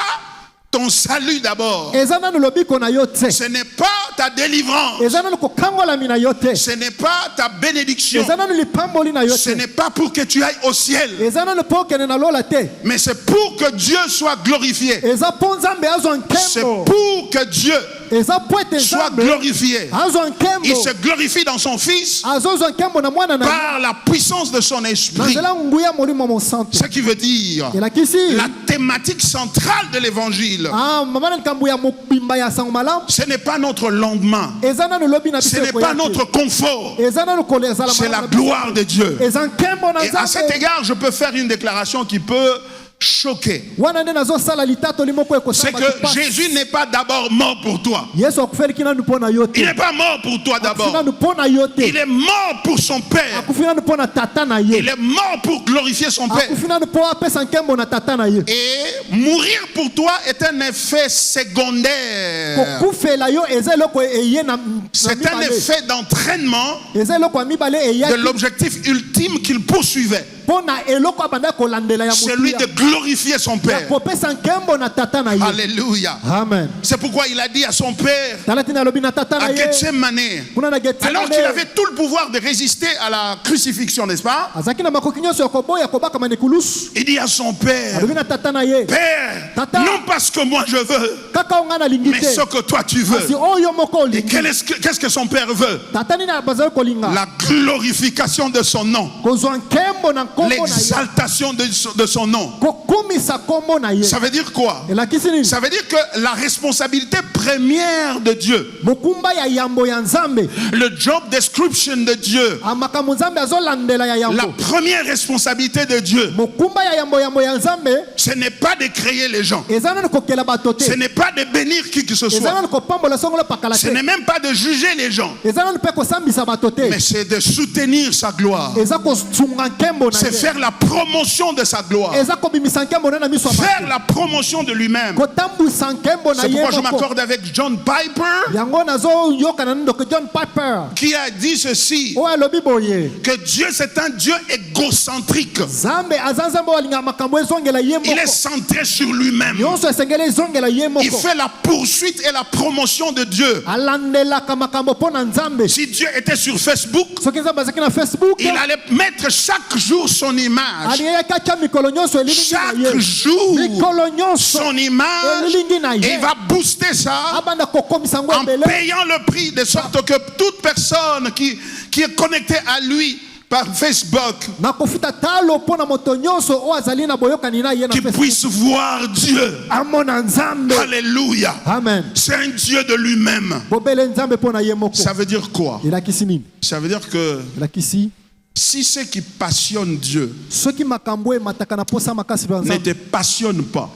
ton salut d'abord. eza nanu lobiko na yo te Ce n'est pas ta délivrance. eza nanu kokangolami na yo te Ce n'est pas ta bénédiction. eza nanu lipamboli na yo Ce te n'est pas pour que tu ailles au ciel. eza nanu mpo okende na lola te Mais c'est pour que Dieu soit glorifié. eza mpo nzambe azwa C'est nkembo pour que Dieu eza mpo ete soit nzambe glorifié. azwa Il nkembo se glorifie dans son Fils azozwa nkembo na mwana na ye par la puissance de son na esprit. nzela nguya molimo mosantu Ce qui veut dire elakisi la thématique centrale de l'évangile. mama na likambo ya mobimba ya sango malamu Ce n'est pas notre lendemain. eza nanu lobi na Ce biso n'est ekoya pas te. notre confort. eza nanu ezala C'est la malamu na biso. gloire de Dieu. eza nkembo na Et à cet nzambe égard, je peux faire une déclaration qui peut choqué. wana nde nazosala litato limoko C'est ekosala bato que pasi. Jésus n'est pas d'abord mort pour toi. Yesu akufeli nanu mpo na yo te. Il n'est pas mort pour toi Akufi d'abord. nanu mpo na yo te. Il est mort pour son Père. Akufi nanu mpo na tata na ye. Il est mort pour glorifier son Père. Akufi nanu mpo apesa nkembo na tata na ye. Et mourir pour toi est un effet secondaire. kokufela yo eza eloko eye na C'est un mibale. effet d'entraînement eza eloko ya mibale de eyaki l'objectif ultime qu'il poursuivait. mpo na eloko abanda kolandela ya Celui de glorifier son ya Père. kopesa nkembo na tata na ye. Alléluia. Amen. C'est pourquoi il a dit à son Père, tala tina alobi na tata na à ye Gethsemane, kuna na alors qu'il avait tout le pouvoir de résister à la crucifixion, n'est-ce pas? azalaki na makoki nyonso ya koboya kobakama na ekulusu Il dit à son Père, alobi na tata na ye Père, Tata. non parce que moi je veux, kaka o ngai nalingi mais te ce que toi tu kasi veux. oyo moko Et olingi qu'est-ce que son Père veut? tata nini bazali kolinga La glorification de son nom, kozwa nkembo na nkombo na ye l'exaltation de son nom. kokumisa nkombo na ye Ça veut dire quoi? elakisi nini Ça veut dire que la responsabilité première de Dieu, mokumba ya yambo ya nzambe le job description de Dieu, amakambo nzambe azolandela ya la yambo première responsabilité de Dieu, mokumba ya yambo ya nzambe ce n'est pas de créer les gens, eza nani kokela bato te ce n'est pas de bénir qui que ce eza soit, nani kopambola songola pakala ce te n'est même pas de juger les gens, eza nani mpe kosambisa bato te mais c'est de soutenir sa gloire, eza kosunga nkembo na c'est ye faire la promotion de sa gloire, eza kobimisa nkembo na ye na miso ya faire bato la promotion de lui-même. kotambwisa nkembo na C'est ye pourquoi je moko m'accorde avec John Piper yango nazoyokana nini doke John Piper qui a dit ceci, oyo alobi boye que Dieu c'est un Dieu égocentrique. nzambe aza nzambe oyo alingaka makambo ezongela ye Il est moko centré sur lui-même. nyonso esengeli ezongela ye Il moko fait la poursuite et la promotion de Dieu. alandelaka makambo mpo na nzambe Si Dieu était sur Facebook, soki nzambe azalaki na Facebook il allait mettre chaque jour son image. alingaki atya mikolo nyonso elilingi na Chaque ye jour, mikolo nyonso son image. elilingi na Et ye il va booster ça abanda kokomisa yango en ebele payant le prix de sorte que toute personne qui est connectée à lui par Facebook, na kofuta talo mpo na moto nyonso oyo azali na boyokani na ye na qui Facebook puisse voir Dieu. amona nzambe Alléluia. amen C'est un Dieu de lui-même. bobele nzambe mpo na ye moko Ça veut dire quoi? elakisi nini Ça veut dire que elakisi si ceux qui passionnent Dieu soki makambo emataka na posa makasi mpe ya ne nzambe te passionnent pas,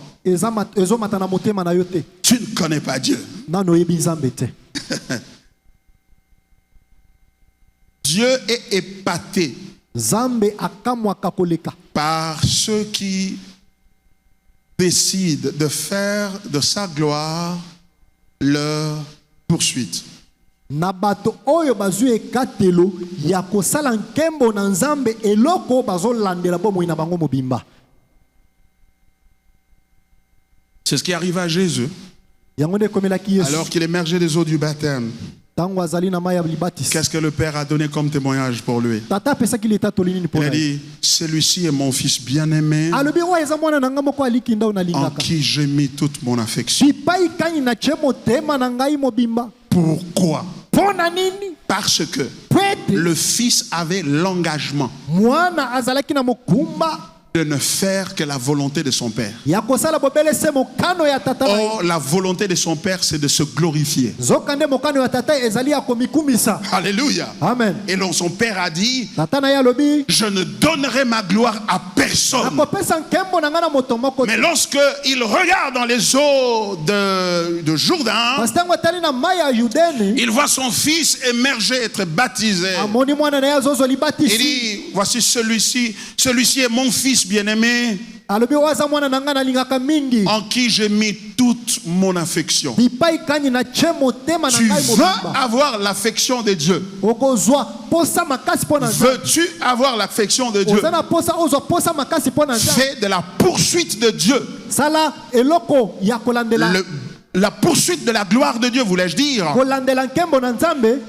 ezomata na motema na yo te tu ne connais pas Dieu. nano oyebi nzambe te Dieu est épaté nzambe akamwaka koleka par ceux qui décident de faire de sa gloire leur poursuite. na bato oyo bazwi ekatelo ya kosala nkembo na nzambe eloko oyo bazolandela bomoi na bango mobimba C'est ce qui arrive à Jésus yango nde ekomelaki yesu alors qu'il émergeait des eaux du baptême. ntango azali na mai ya libatisi Qu'est-ce que le Père a donné comme témoignage pour lui? tata apesaki litatoli nini mpo Il a na ye dit, celui-ci est mon fils bien-aimé alobi oyo eza mwana na ngai moko aliki nda oyo en nalingaka qui j'ai mis toute mon affection. bipai kani na tie motema na ngai mobimba Pourquoi? mpo na nini Parce que po ete le fils avait l'engagement mwana azalaki na mokumba de ne faire que la volonté de son Père. ya kosala bobele se mokano ya tata na ye Or, la volonté de son Père, c'est de se glorifier. nzoka nde mokano ya tata ezali ya komikumisa Alléluia. amen Et donc son Père a dit, tata na ye alobi je ne donnerai ma gloire à personne. nakopesa nkembo na ngai na moto moko te Mais lorsque il regarde dans les eaux de Jourdain, kasi ntango atali na mai ya yudeni il voit son fils émerger, être baptisé. amoni mwana na ye azozwa Il libatisi dit, voici celui-ci est mon fils bien-aimé, alobi oyo aza mwana na ngai nalingaka mingi en qui j'ai mis toute mon affection. bipai kani na tie motema na Tu ngai veux mobimba avoir l'affection de Dieu. okozwa posa makasi mpo na nzambe Veux-tu avoir l'affection de Dieu? oza na posa ozwa posa makasi mpo na nzambe Fais de la poursuite de Dieu. sala eloko ya kolandela La poursuite de la gloire de Dieu, voulais-je dire. kolandela nkembo na nzambe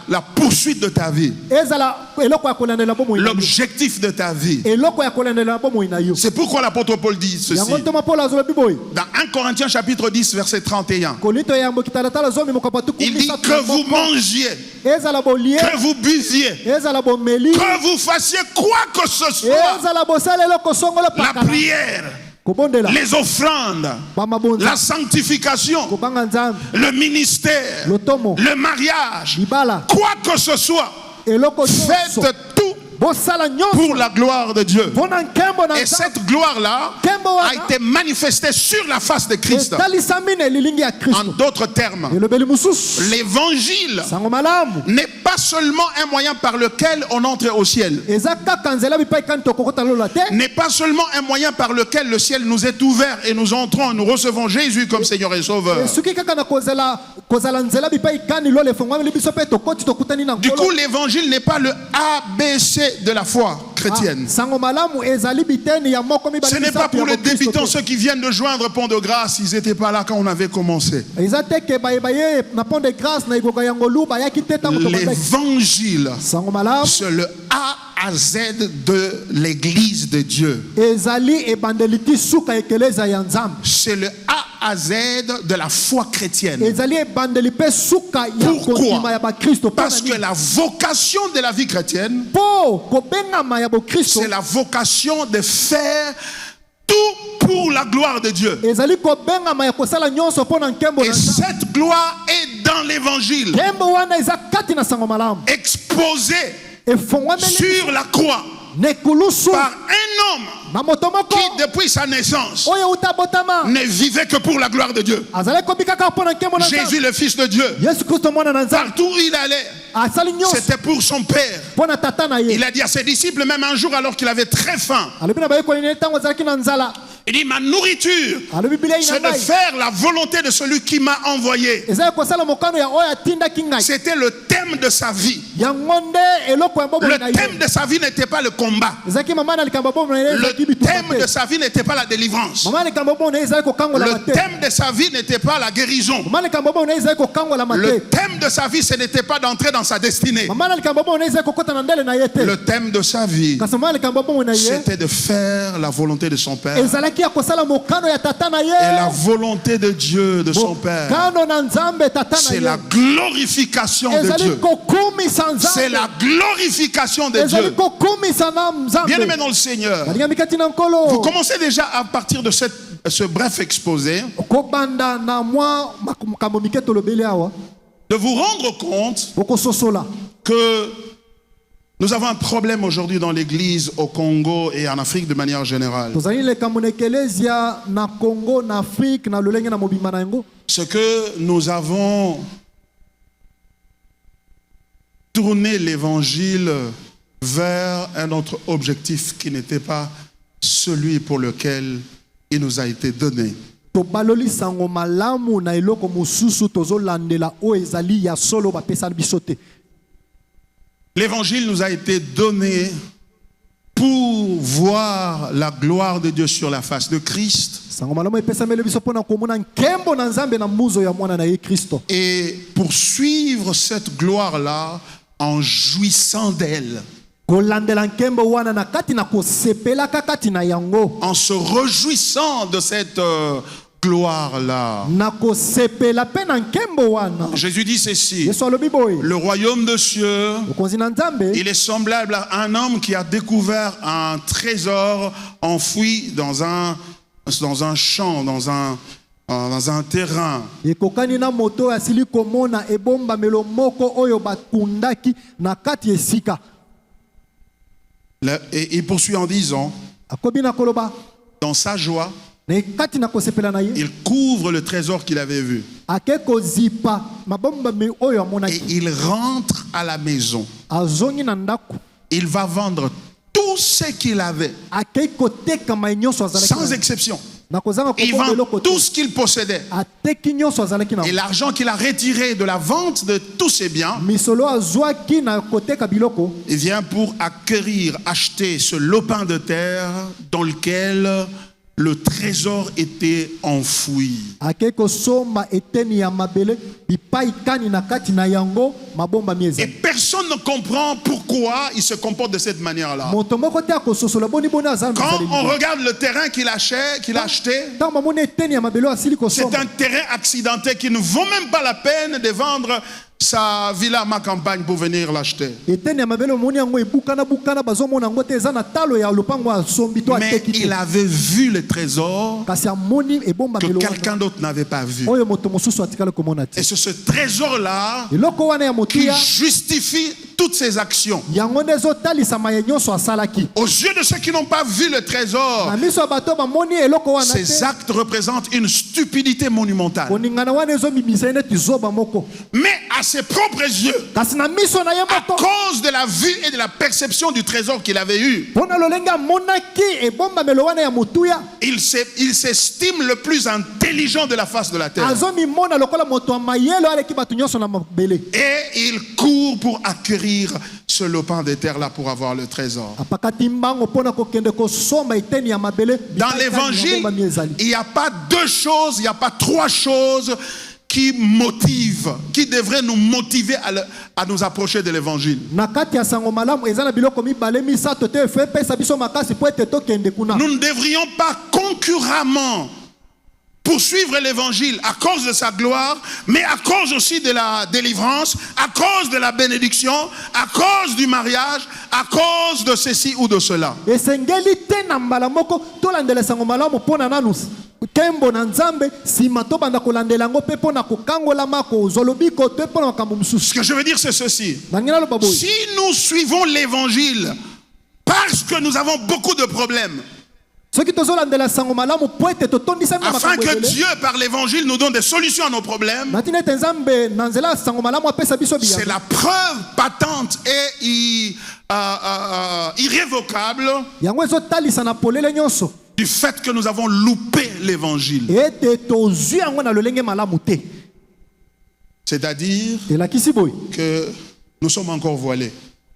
La poursuite de ta vie. ezala eloko ya kolandela bomoi na yo L'objectif de ta vie. eloko ya kolandela bomoi na yo C'est pourquoi l'apôtre Paul dit ceci. yango ntoma polo azolobi boye Dans 1 Corinthiens chapitre 10 verset 31. kolinto ya yambo kitalatala zomi mokapatu Il dit que vous mangiez, ezala bolie que vous buviez, ezala bomeli que vous fassiez quoi que ce soit. ezala bosala eloko songola La pakala prière, kobondela les offrandes, bamabonza la sanctification, kobanga nzambe le ministère, lotomo le mariage, libala quoi que ce soit. eloko nyonso Faites tout bosala nyonso pour la gloire de Dieu. mpona nkembo na Et Nzambe. cette gloire-là Nkembo a wana été manifestée sur la face de Christ. etalisami na elilingi ya En Kristo. d'autres termes, elobeli mosusu l'évangile sango malamu n'est pas seulement un moyen par lequel on entre au ciel. eza kaka nzela bipai kani tokokota lola te. N'est pas seulement un moyen par lequel le ciel nous est ouvert et nous entrons, nous recevons Jésus comme Seigneur et Sauveur. soki kaka na kozala nzela bipai kani lola efongwameli biso mpe tokoti tokutani na Du nkolo. coup, l'évangile n'est pas le ABC de la foi chrétienne. sango malamu ezali biteni ya moko mibale Ce n'est pas misato pour ya les Bokristo débutants, te. ceux qui viennent de joindre Pont de Grâce, ils n'étaient pas là quand on avait commencé. eza te ke baye na pont de grâce na igoka ya ngolu bayaki te ntango tobandaki. L'évangile, sango malamu c'est le A à Z de l'église de Dieu. ezali ebandeli ti suka ekeleza ya Nzambe. C'est le A à Z de la foi chrétienne. ezali ebandeli mpe suka ya Pourquoi? kondima ya bakristo. Parce que la vocation de la vie chrétienne, mpo kobengama ya bokristo c'est la vocation de faire tout pour la gloire de Dieu. ezali kobengama ya kosala nyonso mpo na nkembo na Et Nzambe. cette gloire est dans l'évangile, nkembo wana eza kati na sango malamu exposée efongwameli sur la croix nekulusu par un homme na moto moko qui, depuis sa naissance, oyo uta botama ne vivait que pour la gloire de Dieu. azali kobi kaka mpo na nkembo na Jésus, Nzambe. le Fils de Dieu, yesu kristo mwana na Nzambe partout où il allait, asali nyonso c'était pour son Père. mpo na tata na ye. Il a dit à ses disciples, même un jour alors qu'il avait très faim, alobi na bayekoli na ye ntango azalaki na nzala il dit, ma nourriture, alobi bilei c'est na de ngai faire la volonté de celui qui m'a envoyé. ezali kosala mokano ya oyo atindaki ngai. C'était le thème de sa vie. yango nde eloko ya mbongo Le na ye thème de sa vie n'était pas le combat. ezalaki mama na likambo bongo na ye ezalaki Le bitumba thème de te. sa vie n'était pas la délivrance. mama na likambo bongo na ye ezali kokangola Le mate. thème de sa vie n'était pas la guérison. mama na likambo bongo na ye ezali kokangola Le mate. thème de sa vie, ce n'était pas d'entrer dans sa destinée. mama na likambo bongo na ye ezali kokota na ndele na ye te. Le thème de sa vie, kasi mama na likambo bongo na ye c'était de faire la volonté de son Père ezalaki ya kosala mokano ya tata na et la ye. volonté de Dieu, de son Père. mokano na nzambe tata C'est na la ye glorification de ezali Dieu. kokumisa C'est nzambe. la glorification de ezali Dieu. kokumisa na Bien aimé nzambe. dans le Seigneur, balingami kati na vous nkolo commencez déjà à partir de ce bref exposé kobanda na mwa makambo mike tolobeli awa de vous rendre compte bokososola que nous avons un problème aujourd'hui dans l'église au Congo et en Afrique de manière générale. tozali likambo na ekelezia na Congo na Afrique na lolenge na mobimba na yango. C'est que nous avons tourné l'évangile vers un autre objectif qui n'était pas celui pour lequel il nous a été donné. tobaloli sango malamu na eloko mosusu tozolandela oyo ezali ya solo bapesa biso te. L'évangile nous a été donné pour voir la gloire de Dieu sur la face de Christ sango malamu epesameli biso mpona komona nkembo na Nzambe na muzo ya mwana na ye Kristo. et pour suivre cette gloire-là en jouissant d'elle, kolandela nkembo wana na kati na kosepelaka kati na yango. en se réjouissant de cette gloire-là. na kosepela mpe na nkembo wana. Jésus dit ceci, yesu alobi boye le royaume de cieux, bokonzi na Nzambe il est semblable à un homme qui a découvert un trésor enfoui dans un champ, dans un terrain. ekokani na moto oyo asili komona ebombamelo moko oyo bakundaki na kati esika. Et il poursuit en disant, akobi na koloba dans sa joie, na kati na kosepela na ye il couvre le trésor qu'il avait vu. ake kozipa mabombami oyo Et amonaki. il rentre à la maison. azongi na ndako Il va vendre tout ce qu'il avait, akei kotekama ye nyonso azalaki sans na- exception. na kozanga Il kokomba vend eloko te. tout ce qu'il possédait. ateki nyonso azalaki na Et l'argent qu'il a retiré de la vente de tous ses biens, misolo azwaki na koteka biloko il vient pour acquérir, acheter ce lopin de terre dans lequel le trésor était enfoui. akei kosomba eteni ya mabele bipai kani na kati na yango mabombami Et ezali. personne ne comprend pourquoi il se comporte de cette manière-là. moto moko te akososola boni boni azala na Quand ezali on liboso. regarde le terrain qu'il a acheté, ntango bamoni eteni ya mabele oyo asili c'est kosomba un terrain accidenté qui ne vaut même pas la peine de vendre sa villa à ma campagne pour venir l'acheter. eteni ya mabele omoni yango ebukana bazomona yango te eza na talo ya lopango asombi to Mais ateki il te. avait vu le trésor kasi amoni que ebombamelo quelqu'un d'autre n'avait pas vu. oyo moto mosusu atikali komona Et te. c'est ce trésor-là eloko wana ya qui motuya justifie toutes ses actions. yango nde ezotalisama ye nyonso asalaki. Aux yeux de ceux qui n'ont pas vu le trésor, Na miso ya bato bamoni eloko wana ces te. actes représentent une stupidité monumentale. koningana wana ezomibisa ye neti zoba moko. Mais à ses propres yeux, kasi na miso na ye à moko cause de la vue et de la perception du trésor qu'il avait eu, mpo na lolenge amonaki ebombamelo wana ya motuya il s'estime le plus intelligent de la face de la terre. azomimona lokola moto ya mayele aleki bato nyonso na mabele. Et il court pour acquérir ce lopin de terre-là pour avoir le trésor. apakati mbango mpo na kokende kosomba eteni ya mabele. Dans l'évangile, il n'y a pas deux choses, il n'y a pas trois choses qui motivent, qui devraient nous motiver à nous approcher de l'évangile. na kati ya sango malamu eza na biloko mibale misato te efe epesa biso makasi po ete tokende kuna. Nous ne devrions pas concurremment poursuivre l'évangile à cause de sa gloire, mais à cause aussi de la délivrance, à cause de la bénédiction, à cause du mariage, à cause de ceci ou de cela. esengeli te na mbala moko tolandela sango malamu mpo na nanu kembo na nzambe nsima tobanda kolandela yango mpe mpo na kokangolama kozwa lobiko te mpo na makambo Ce mosusu. que je veux dire, c'est ceci. nangi naloba boye Si nous suivons l'évangile parce que nous avons beaucoup de problèmes, soki tozolandela sango malamu mpo ete totondisami na afin makambo que ebele Dieu, par l'évangile, nous donne des solutions à nos problèmes, na ntina ete nzambe na nzela ya sango malamu apesa biso c'est biyano la preuve patente et irrévocable yango ezotalisa na polele nyonso du fait que nous avons loupé l'évangile. ete tozwi yango na lolenge malamu te. C'est-à-dire elakisi boye que nous sommes encore voilés.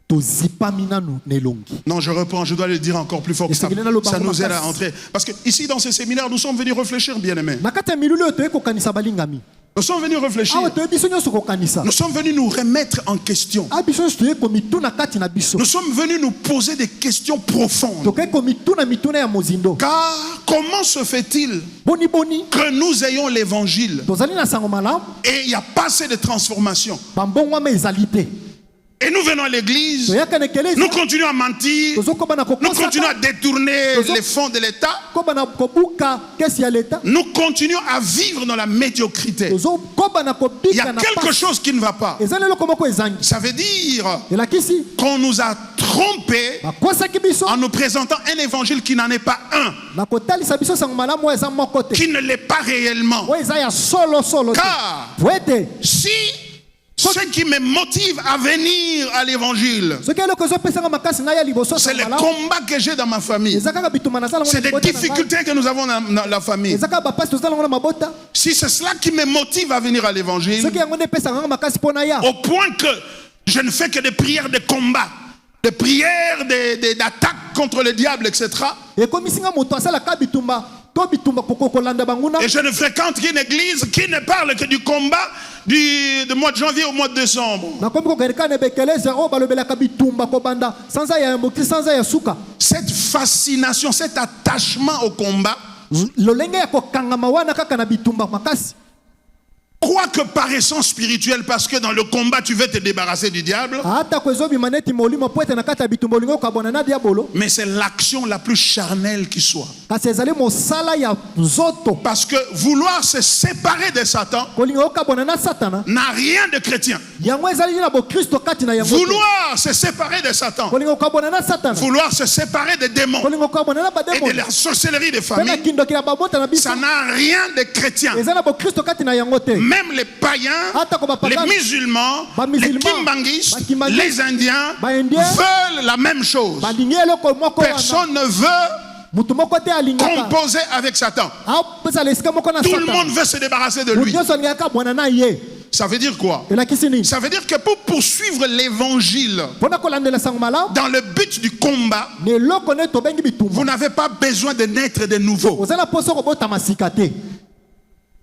tozipami nanu na elongi. Non, je reprends, je dois le dire encore plus fort, que ça nous aide à entrer. Parce que ici, dans ces séminaires, nous sommes venus réfléchir, bien-aimés. na kati ya milulu oyo toye kokanisa balingami Nous sommes venus réfléchir. awa toye biso nyonso kokanisa Nous sommes venus nous remettre en question. biso nyonso toye komituna kati na biso Nous sommes venus nous poser des questions profondes. toke komituna mituna ya mozindo. Car comment se fait-il boni que nous ayons l'évangile tozali na sango malamu et il n'y a pas assez de transformation? bambongwama ezali te Et nous venons à l'église, toyaka na ekelesi nous continuons à mentir, tozokoba na nous continuons à kokosaka détourner les fonds de l'État, koba na kobuka kesi ya leta nous continuons à vivre dans la médiocrité. tozokoba na Il y a kobika na quelque pasi chose qui ne va pas. ezali eloko moko ezangi Ça veut dire elakisi qu'on nous a trompés bakosaki biso en nous présentant un évangile qui n'en est pas un, na kotalisa biso sango malamu oyo eza moko te qui ne l'est pas réellement. oyo eza ya solosolo te Car po ete si ce qui me motive à venir à l'évangile, soki eloko ezopesanga makasi na ya liboso c'est sango le malamu combat que j'ai dans ma famille. eza kaka bituma nazala C'est des difficultés que nous avons dans la famille. eza kaka bapasi tozala ngo na mabota Si c'est cela qui me motive à venir à l'évangile, soki yango nde epesaka nga makasi mpo na ya au point que je ne fais que des prières de combat, des prières d'attaque contre le diable, etc. ekomisinga moto asalaka bitumba to bitumba kolanda banguna Et je ne fréquente qu'une église qui ne parle que du combat du mois de janvier au mois de décembre. nakomi kokeleka na bekeleza oyo balobelaka bitumba kobanda sanza ya moki sanza ya suka Cette fascination, cet attachement au combat, lolenge ya kokangama wana kaka na bitumba makasi quoique paraissant spirituel, parce que dans le combat tu veux te débarrasser du diable, atako ezobima neti molimo po ete na kati ya bitumba olingi okabwana na diabolo mais c'est l'action la plus charnelle qui soit. kasi ezali mosala ya nzoto Parce que vouloir se séparer de Satan kolinga okabwana na satana n'a rien de chrétien. yango ezali na bokristo kati na yango te. Vouloir se séparer de Satan, kolinga okabwana na satana vouloir se séparer des démons kolinga okabwana na et de bademoni la sorcellerie des mpe na familles, kindoki na babota na biso ça n'a rien de chrétien. eza na bokristo kati na yango te. Même les païens, Atako les bapagani, musulmans, les Bamusulmans, kimbanguistes, Bakimbangis, les Indiens Baindiens, veulent la même chose. balingi eloko moko wana Personne ne veut mutu moko te alingaka composer avec Satan. apesala esika moko na Tout le monde satana veut se débarrasser de mutu lui. nyonso alingaka bwana na ye Ça veut dire quoi? elakisi nini Ça veut dire que pour poursuivre l'évangile mpona kolandela sango malamu dans le but du combat, na eloko nde tobengi vous bitumba n'avez pas besoin de naître de nouveau. oza na poso kobotama sika te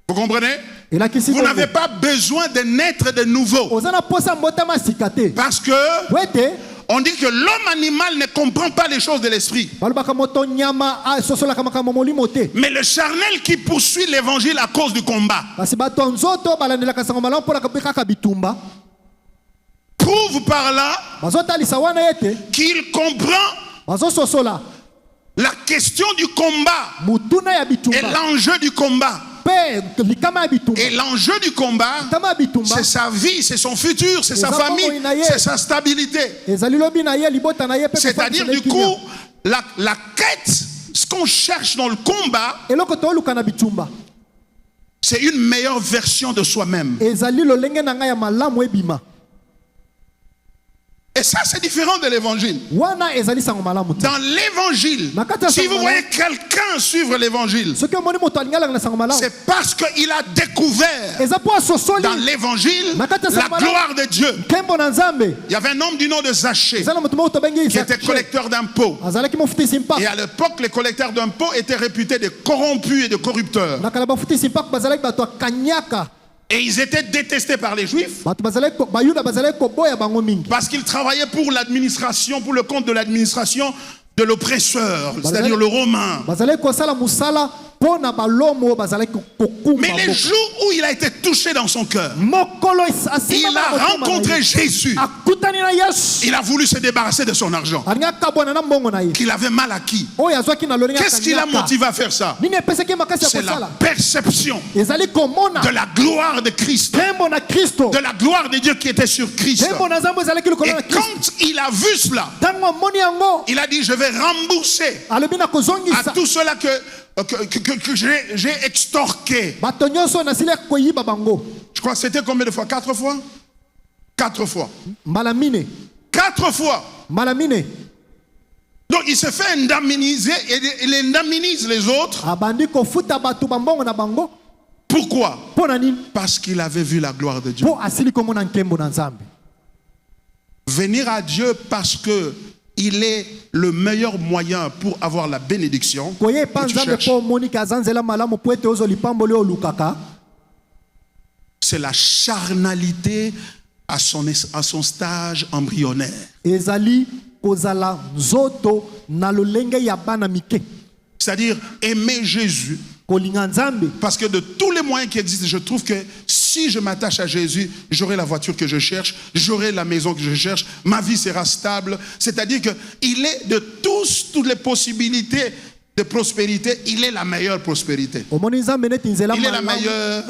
Vous comprenez? elakisi Vous n'avez pas besoin de naître de nouveau. oza na poso ya mbotama sika te Parce que po ete on dit que l'homme animal ne comprend pas les choses de l'esprit. balobaka moto nyama asosolaka makambo molimo te Mais le charnel qui poursuit l'évangile à cause du combat kasi bato ya nzoto balandelaka sango malamu mpona kaka bitumba prouve par là bazotalisa wana ete qu'il comprend bazososola la question du combat mutuna ya et bitumba l'enjeu du combat. mpe likama ya bitumba Et l'enjeu du combat, likama ya bitumba c'est sa vie, c'est son futur, c'est sa Eza famille, bongo ina ye. c'est sa stabilité. ezali lobi na ye libota na ye mpe C'est-à-dire, du coup, la quête, ce qu'on cherche dans le combat, eloko tooluka na bitumba c'est une meilleure version de soi-même. ezali lolenge na ngai ya malamu ebima Et ça, c'est différent de l'évangile. wana ezali sango malamu te Dans l'évangile, Nakata si vous Sangala. voyez quelqu'un suivre l'évangile, soki omoni moto alingalaka na sango malamu c'est parce qu'il a découvert eza mpo asosoli dans l'évangile Nakata la Sangala. gloire de Dieu. nkembo na nzambe Il y avait un homme du nom de Zachée eza na moto moko tobengi qui était Zaché. collecteur d'impôts. azalaki mofutisi Et mpaka à l'époque, les collecteurs d'impôts étaient réputés de corrompus et de corrupteurs. na kala bafutisi mpaka bazalaki bato akanyaka Et ils étaient détestés par les Juifs bato bayuda bazalaki koboya bango mingi parce qu'ils travaillaient pour l'administration, pour le compte de l'administration de l'oppresseur, c'est-à-dire le Romain. bazalaki kosala mosala mpo na balomo oyo bazalaki kokuma Mais les jours où il a été touché dans son cœur, mokolo il a rencontré Jésus. akutani na yesu Il a voulu se débarrasser de son argent alingi akabwana na mbongo na ye qu'il avait mal acquis. oyo azwaki na lolingi Qu'est-ce qui l'a akanyaka motivé à faire ça? nini epesaki ye makasi ya C'est la kosala perception ezali komona de la gloire de Christ, nkembo na kristo de la gloire de Dieu qui était sur Christ. nkembo na nzambe ezalaki likolo Et na kristo quand il a vu cela, ntango amoni yango il a dit, je vais rembourser alobi na à kozongisa tous ceux-là que j'ai extorqué. bato nyonso nasili koyiba bango Je crois que c'était combien de fois? 4 fois? 4 fois. mbala mine 4 fois. mbala mine Donc il se fait indemniser et il indemnise les autres. abandi kofuta bato bambongo na bango Pourquoi? mpo na nini Parce qu'il avait vu la gloire de Dieu. mpo asili komona nkembo na nzambe Venir à Dieu parce que il est le meilleur moyen pour avoir la bénédiction koye epa que tu nzambe cherches. mpo omoniki aza nzela malamu mpo ete ozwa lipamboli oyo olukaka C'est la charnalité à son stage embryonnaire. ezali kozala nzoto na lolenge ya bana mike C'est-à-dire aimer Jésus. kolinga nzambe Parce que de tous les moyens qui existent, je trouve que si je m'attache à Jésus, j'aurai la voiture que je cherche, j'aurai la maison que je cherche, ma vie sera stable. C'est-à-dire qu'il est de toutes les possibilités de prospérité, il est la meilleure prospérité. omoni nzambe neti nzela Il est la malamu meilleure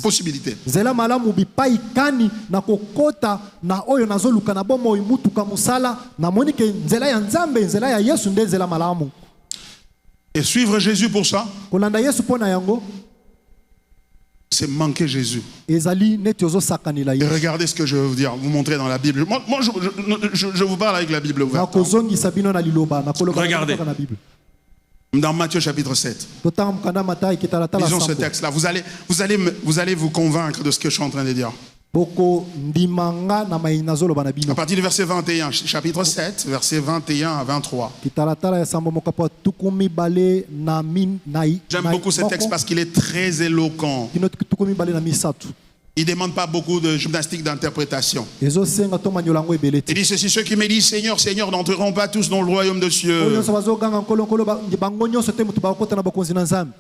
possibilité. nzela malamu bipai kani na kokota na oyo nazoluka na bomoi mutuka mosala namoni ke nzela ya nzambe nzela ya yesu nde nzela malamu Et suivre Jésus pour ça, kolanda yesu mpo na yango c'est manquer Jésus. ezali neti ozosakanela Et ye regardez ce que je vais vous dire, vous montrer dans la Bible. Moi je vous parle avec la Bible ouverte. nakozongisa bino na liloba nakoloba Regardez. na Bible Dans Matthieu chapitre 7. totanga mokanda Matayi kitalatala Lisons ce sambo texte-là. Vous allez vous convaincre de ce que je suis en train de dire. boko ndimanga na mai nazoloba na À bino partir du verset 21, chapitre 7, versets 21 à 23. kitalatala ya sambo mokapo tukumi bale na min na J'aime beaucoup ce texte parce qu'il est très éloquent. kino tukumi bale na misatu Il ne demande pas beaucoup de gymnastique d'interprétation. ezosenga to manyola yango ebele te Il dit ceci, ceux qui me disent Seigneur, Seigneur, n'entreront pas tous dans le royaume de oyo cieux. nyonso bazoganga nkolo bango nyonso te moto bakokota na bokonzi na nzambe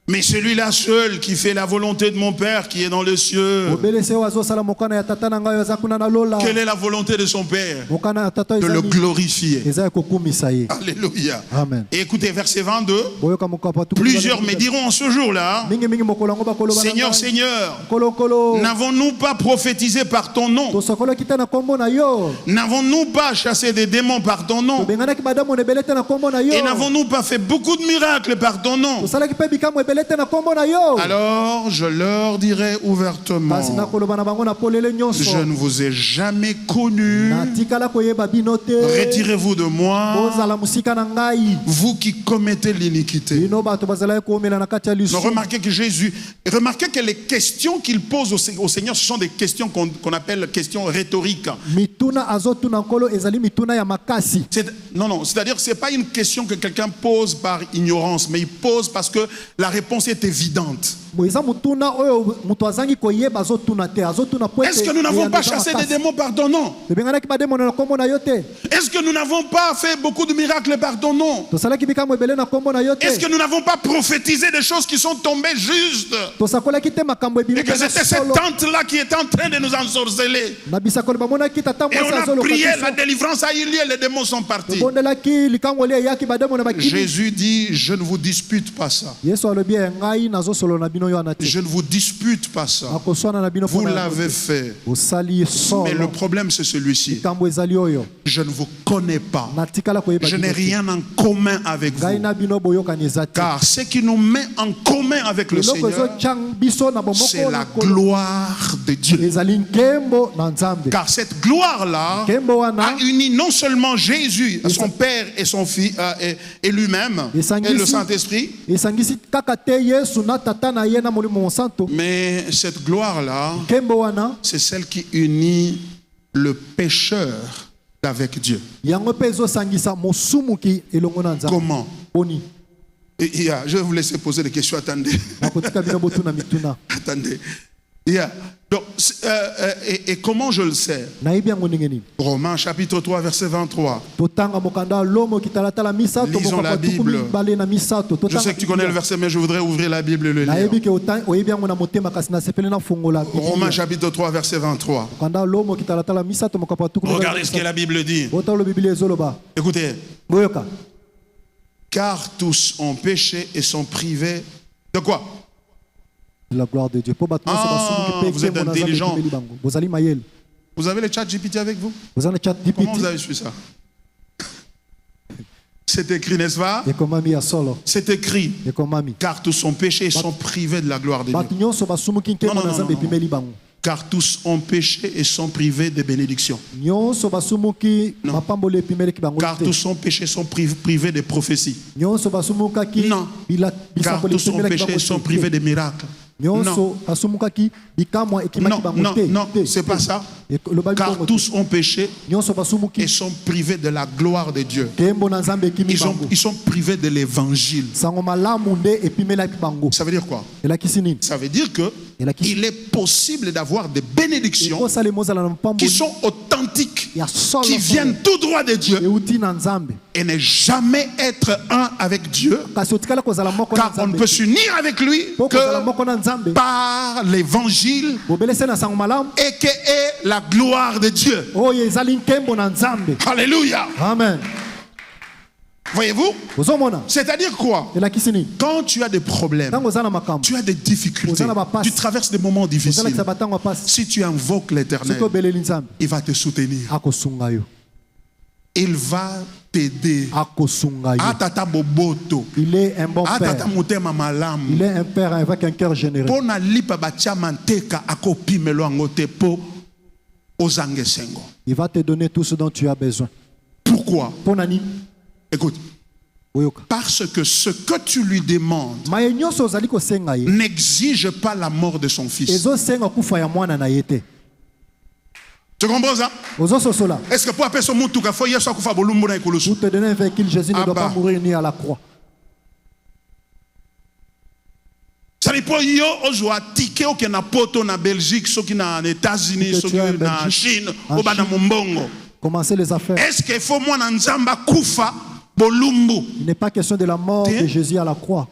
Mais celui-là seul qui fait la volonté de mon Père qui est dans les cieux. obelese oyo azosala mokana ya tata na ngai oyo aza kuna na lola Quelle est la volonté de son Père? mokana ya tata De oyo le ezali glorifier. eza ya kokumisa ye Alléluia. amen Et écoutez, verset 22. boyoka mokapo tukumi Plusieurs me diront en ce jour-là, mingi mokolo yango bakoloba na Seigneur, ngai, Seigneur, nkolo n'avons-nous pas prophétisé par ton nom? tosokolaki te na kombo na yo N'avons-nous pas chassé des démons par ton nom? tobenganaki badamu ebele te na kombo na yo Et n'avons-nous pas fait beaucoup de miracles par ton nom? tosalaki mpe bikambo ebele te na kombo na yo Alors je leur dirai ouvertement, kasi nakoloba na bango na polele je nyonso ne vous ai jamais connu. natikala koyeba bino te Retirez-vous de moi, bozala mosika na ngai vous qui commettez l'iniquité. bino bato bazalaki koomela na kati ya Donc, lisu remarquez que les questions qu'il pose au Seigneur, ce sont des questions qu'on appelle questions rhétoriques. mituna azotuna nkolo ezali mituna ya makasi Non, c'est-à-dire que ce n'est pas une question que quelqu'un pose par ignorance, mais il pose parce que la réponse est évidente. eza mutuna oyo moto azangi koyeba azotuna te azotuna po Est-ce que nous n'avons pas chassé des démons par ton nom? ebenganaki bademono na kombo na yo te Est-ce Est-ce que nous n'avons pas fait beaucoup de miracles par ton nom? tosalaki bikambo ebele na kombo na yo te Est-ce que nous n'avons pas prophétisé des choses qui sont tombées justes? tosakolaki te makambo Et ebimi que c'était cette tante-là qui était en train de nous ensorceler. na bisakoli bamonaki tata Et mwasi on a azoloka prié, biso. la délivrance a eu lieu, les démons sont partis. tobondelaki likango lia eyaki bademo na bakimi Jésus dit, je ne vous dispute pas ça. yesu alobi ngai nazosolola na bino yo wana te Je ne vous dispute pas ça. akoswana na bino Vous mpona l'avez fait. osali Mais le solo problème, c'est celui-ci. likambo ezali oyo Je ne vous connais pas. natikala koyeba Je bino n'ai te. rien en commun avec ngai vous. na bino boyokani eza te Car ce qui nous met en commun avec le eloko Seigneur, ezotya biso na c'est bomoko la gloire de Dieu. ezali nkembo na nzambe Car cette gloire-là nkembo wana a uni non seulement Jésus, son Père et son Fils, et lui-même, et le Saint-Esprit, esangisi kaka te yesu na tata na ye na molimo mosanto mais cette gloire-là, nkembo wana c'est celle qui unit le pécheur avec Dieu. yango mpe ezosangisa mosumuki elongo na nzambe Comment? boni Je vais vous laisser poser des questions. Attendez. nakotika bino botuna mituna Attendez. Donc, et comment je le sais? nayebi yango ndenge nini Romains chapitre 3, verset 23. totanga mokanda lomo kitalatala misato Lisons la Bible. mibale na misato Je sais que tu connais le verset, mais je voudrais ouvrir la Bible et le lire. nayebi ke oyebi yango na motema kasi nasepeli na fungola Romains chapitre 3, verset 23. mokanda lomo kitalatala misato mokapo Regardez ce que la Bible dit. otalo biblia ezoloba Écoutez. boyoka Car tous ont péché et sont privés de quoi? de la gloire de Dieu. Po bato nyonso basumuki mpe vous êtes nkembo na Nzambe intelligent. epemeli bango. Bozali mayele. Vous avez le chat GPT avec vous? Boza na chat Comment vous GPT. avez su ça? C'est écrit, n'est-ce pas? Ekomami ya solo. C'est écrit. Ekomami. Car tous ont péché et sont privés de la gloire de Dieu. Bato nyonso basumuki nkembo Non, non, na Nzambe non, non. epemeli bango. Car tous ont péché et sont privés des bénédictions. Nyonso basumuki Non. mapambolo epemeleki bango Car te. tous ont péché et sont privés des prophéties. Nyonso basumukaki Non. Car bisakoli tous ont epemeleki péché et bango sont te. privés des miracles. Non, Nyonso basumukaki bikamwa ekimaki non, bango non, te. non, te, c'est te. pas ça. Lobabi Car bongo te. tous ont péché Nyonso et basumuki sont privés de la gloire de Dieu. nkembo na Nzambe ekimi bango. Ils sont privés de l'évangile. Sango malamu nde epimelaki bango. Ça veut dire quoi? Elakisi nini? Ça veut dire que il est possible d'avoir des bénédictions ekosala mozala na qui mpamboli sont authentiques, ya solo qui viennent tout droit de Dieu euti na Nzambe. et ne jamais être un avec Dieu, Kasi otikala kozala moko na car on ne Nzambe. peut s'unir avec lui Po kozala que moko na Nzambe. par l'évangile Bobelese na sango malamu et que est la gloire de Dieu. oyo ezali nkembo na Nzambe. Alléluia. Amen. Voyez-vous? Ozomona C'est-à-dire quoi? elakisi nini? Quand tu as des problèmes, Ntango oza na makambo tu as des difficultés, tu traverses des moments difficiles. ozalakisa batango ya pasi Si tu invoques l'Éternel, soki obeleli Nzambe il va te soutenir. akosunga yo Il va t'aider. akosunga yo. Atata boboto. Il est un bon Atata père. motema malamu. Il est un père avec un cœur généreux. Pona lipa batia manteka akopimelo angote po ozange sengo. Il va te donner tout ce dont tu as besoin. Pourquoi? Pona nini? Écoute, Oyoka. parce que ce que tu lui demandes Maye nyonso ozali kosenga ye n'exige pas la mort de son fils. ezosenga kufa ya mwana na ye te. Tu comprends ça? Ozososola. Est-ce que pour appeler son mutuka faut yeso akufa bolumbu na ikulusu? Pour te donner un véhicule, Jésus ne Ah doit bah. pas mourir ni à la croix. Ça dit pour yo ozwa ticket oke na poto na Belgique, soki na États-Unis, Que soki tu es en na Belgique, Chine, en oba na Chine. Mombongo. Commencez les affaires. Est-ce qu'il faut moi na nzamba kufa bolumbu? Il n'est pas question de la mort Tiens. de Jésus à la croix.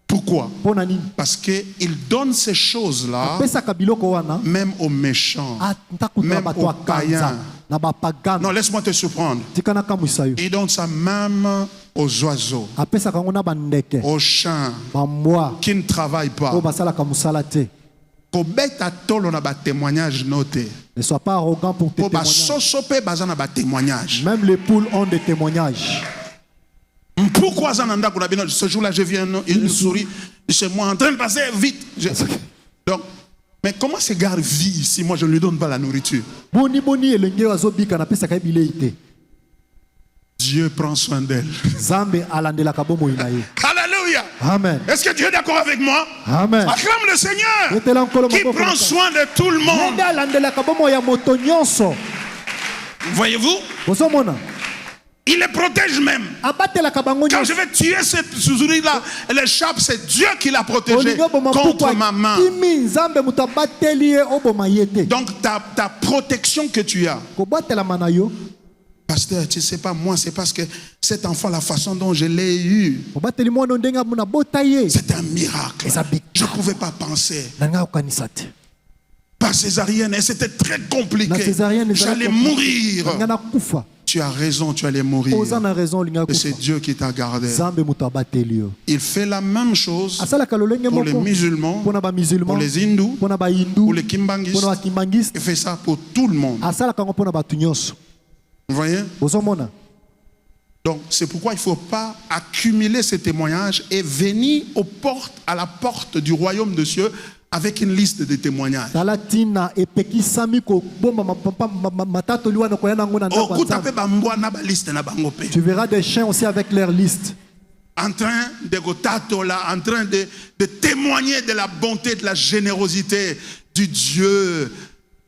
Pourquoi? Pona nini? Parce qu'il donne ces choses-là Pesaka biloko wana. même aux méchants. Ntakuta Même bato aux akanza. païens. Na bapagano. Non, laisse-moi te surprendre. Tikana kamwisa yo. Il donne ça même aux oiseaux, Apesaka ngo na bandeke. aux chiens Bamwa. qui ne travaillent pas. Oyo basalaka mosala te. Kobeta tolo na ba témoignage noté. Ne sois pas arrogant pour tes Po ba témoignages. sosope baza na ba témoignage. Même les poules ont des témoignages. Pourquoi Zananda Kounabino, ce jour-là, je viens, une souris, c'est moi en train de passer vite. Donc, mais comment ce gars vit si moi je ne lui donne pas la nourriture? Boni boni elenge azobika na pesaka ye bilei te. Dieu prend soin d'elle. Zambe alandelaka bomoi na ye. Alléluia. Amen. Est-ce que Dieu est d'accord avec moi? Amen. Acclame le Seigneur Yetela nkolo qui maboko prend na- soin de tout le monde. Nde alandelaka bomoi ya moto nyonso. Voyez-vous? Ozomona Il les protège même. abatelaka bango Quand je nyonso. vais tuer cette souris-là, elle échappe, c'est Dieu qui l'a protégée Olingi oboma contre mpuku ma main. akimi nzambe moto abateli ye oboma ye te. Donc ta protection que tu as, Kobatelama na yo Pasteur, tu ne sais pas, moi, c'est parce que cet enfant, la façon dont je l'ai eu, obateli mwana ndenge muna bota ye c'est un miracle. Je ne pouvais pas penser. nanga okanisa te Par césarienne, et c'était très na compliqué. césarienne J'allais mourir. nanga nakufa Tu as raison, tu allais mourir. oza na raison linga Et c'est kufa Dieu qui t'a gardé. zambe muto abateli yo Il fait la même chose asalaka lolenge pour les moko musulmans, mpona pour bamusulman les hindous, mpona bahindu pour les kimbanguistes. mpona bakimbangiste Il fait ça pour tout le monde. asalaka yango mpona bato nyonso Vous voyez? ozomona Donc, c'est pourquoi il ne faut pas accumuler ces témoignages et venir à la porte du royaume de Dieu avec une liste de témoignages. tala tina epekisami kobomba matatoli wana koya nango na ndako ya Nzambe. Tu verras des chiens aussi avec leur liste En train de témoigner de la bonté, de la générosité du Dieu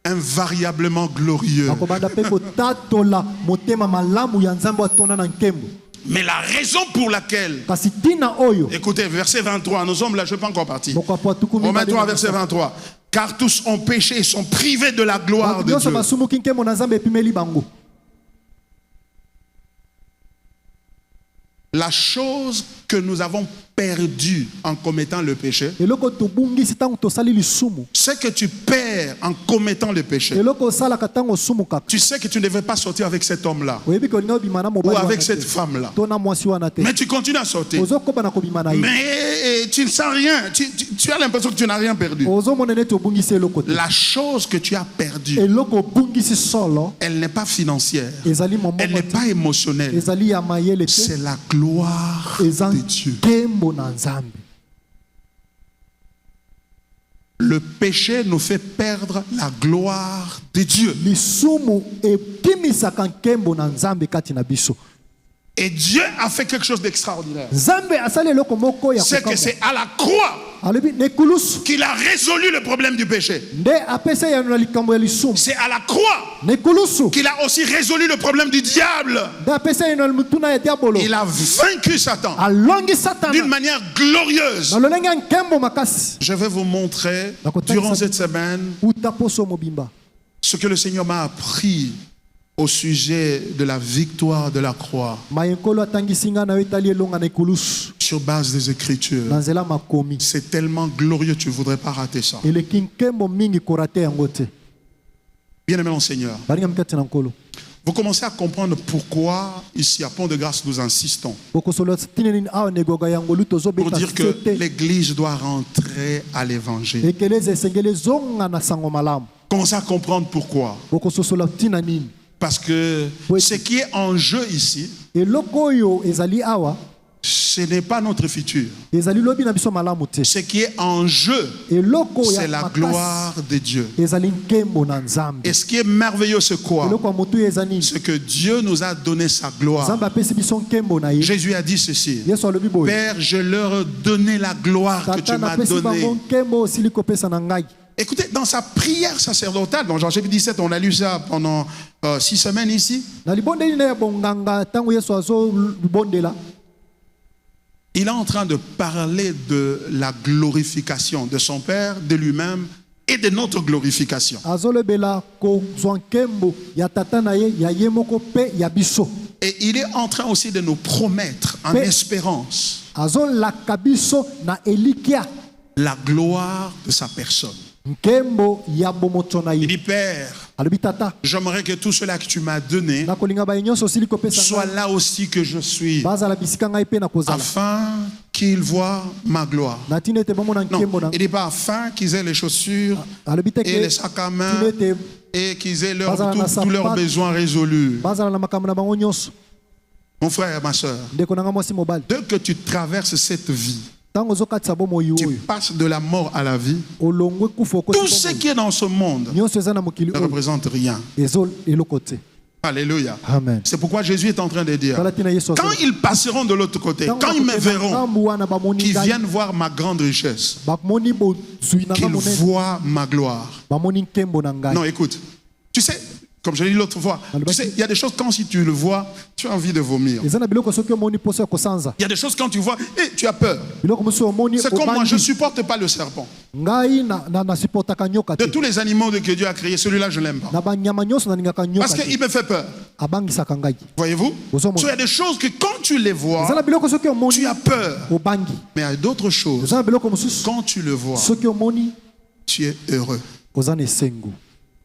invariablement glorieux. bakobanda mpe kotatola motema malamu ya Nzambe atonda na nkembo Mais la raison pour laquelle, kasi tina oyo écoutez, verset 23, nous sommes là, je ne suis pas encore parti. bokwapo atuku Romains 3, mibale verset 23. Car tous ont péché et sont privés de la gloire bato de nyonso Dieu. basumuki nkembo na Nzambe epimeli bango La chose que nous avons perdue en commettant le péché, eloko tobungisi ntango tosali lisumu ce que tu perds en commettant le péché, eloko osalaka ntango osumukaka tu sais que tu ne devais pas sortir avec cet homme-là oyebi ke olinga obima na ou mobali avec wana cette te femme-là. to na mwasi wana te Mais tu continues à sortir. ozokoba na kobima na ye Mais tu ne sens rien. Tu as l'impression que tu n'as rien perdu. ozomona neti obungisi eloko te La chose que tu as perdue, eloko obungisi solo elle n'est pas financière. ezali Elle mombongo n'est te pas émotionnelle. ezali ya mayele te C'est la gloire eza de Dieu. nkembo na Nzambe. Le péché nous fait perdre la gloire de Dieu. lisumu ekimisaka nkembo na Nzambe kati na biso Et Dieu a fait quelque chose d'extraordinaire. Nzambe asali eloko moko ya C'est que kokamba c'est à la croix alobi nekulusu qu'il a résolu le problème du péché. nde apesa ya na likambo ya lisumu C'est à la croix nekulusu qu'il a aussi résolu le problème du diable. nde apesa ya na mutuna ya diabolo Il a vaincu Satan alongi d'une satana manière glorieuse. na lolenge ya nkembo makasi Je vais vous montrer durant cette semaine uta poso mobimba ce que le Seigneur m'a appris au sujet de la victoire de la croix mayenkolo atangisi nga na yo etali elonga na ekulusu sur base des Écritures. na nzela makomi C'est tellement glorieux, tu ne voudrais pas rater ça. eleki nkembo mingi korate yango te Bien-aimé mon Seigneur, balingami kati na nkolo vous commencez à comprendre pourquoi ici à Pont de Grâce nous insistons bokosolola tine nini awa na egoga ya ngolu pour tozobeta dire que te l'Église doit rentrer à l'Évangile. ekeleza esengeli ezonga na sango malamu Commencez à comprendre pourquoi. bokososola ntina nini Parce que Oui. ce qui est en jeu ici, eloko oyo ezali awa ce n'est pas notre futur. ezali lobi na biso malamu te Ce qui est en jeu, eloko c'est ya la makasi gloire de Dieu. ezali nkembo na Nzambe Et ce qui est merveilleux, c'est quoi? eloko ya motu eza nini C'est que Dieu nous a donné sa gloire. Nzambe apesi biso nkembo na ye Jésus a dit ceci: yesu alobi boye Père, je leur ai donné la gloire que tu tata m'as napesi bango donnée. nkembo osili kopesa na ngai Écoutez, dans sa prière sacerdotale, dans Jean chapitre 17, on a lu ça pendant 6 semaines ici. na libondeli na ya bonganga ntango yesu azobondela Il est en train de parler de la glorification de son Père, de lui-même et de notre glorification. azolobela kozwa nkembo ya tata na ye ya ye moko mpe ya biso Et il est en train aussi de nous promettre en Mais- espérance azolaka biso na elikia la gloire de sa personne. nkembo ya bomoto na Il ye dit: Père, alobi tata j'aimerais que tout cela que tu m'as donné nakolinga baye nyonso osili kopesa soit ngai là aussi que je suis, bazala bisika ngai mpe nakozala afin qu'ils voient ma gloire. na tina ete bomona Non, nkembo na il dit pas afin qu'ils aient les chaussures alobi te et ke les sacs à main tina ete et qu'ils aient Bazala na tous leurs sapato. besoins résolus. bazala na makambo na bango nyonso Mon frère, ma soeur, ndeko na nga mwasi mobali dès que tu traverses cette vie, ntango ozokatisa bomoi tu oyo passes de la mort à la vie, olongwe kufa tout okoti ce bomoi qui est dans ce monde nyonso eza na mokili ne oyo représente rien. ezo eloko te Alléluia. amen C'est pourquoi Jésus est en train de dire, tala tina yesu quand ils passeront de l'autre côté, quand ils me verront, ngambu wana bamoni qu'ils ngai viennent voir ma grande richesse, bamoni bozwi na nga qu'ils monene voient ma gloire. bamoni nkembo na ngai Non, écoute, tu sais, Comme je l'ai dit l'autre fois, tu sais, il y a des choses quand si tu le vois, tu as envie de vomir. eza na biloko soki omoni poso ya kosanza Il y a des choses quand tu vois, tu as peur. biloko mosusu omoni C'est comme moi, je ne obangi supporte pas le serpent. ngai nasupportaka nyoka De te tous les animaux que Dieu a créés, celui-là, je ne l'aime pas. na banyama nyonso nalingaka Parce nyoka te qu'il me fait peur. abangisaka ngai Voyez-vous? Ozomona. So, il y a des choses que quand tu les eza vois, na biloko soki omoni tu as peur. obangi Mais il y a d'autres choses. eza na biloko mosusu Quand tu le vois, soki omoni tu es heureux. oza na esengo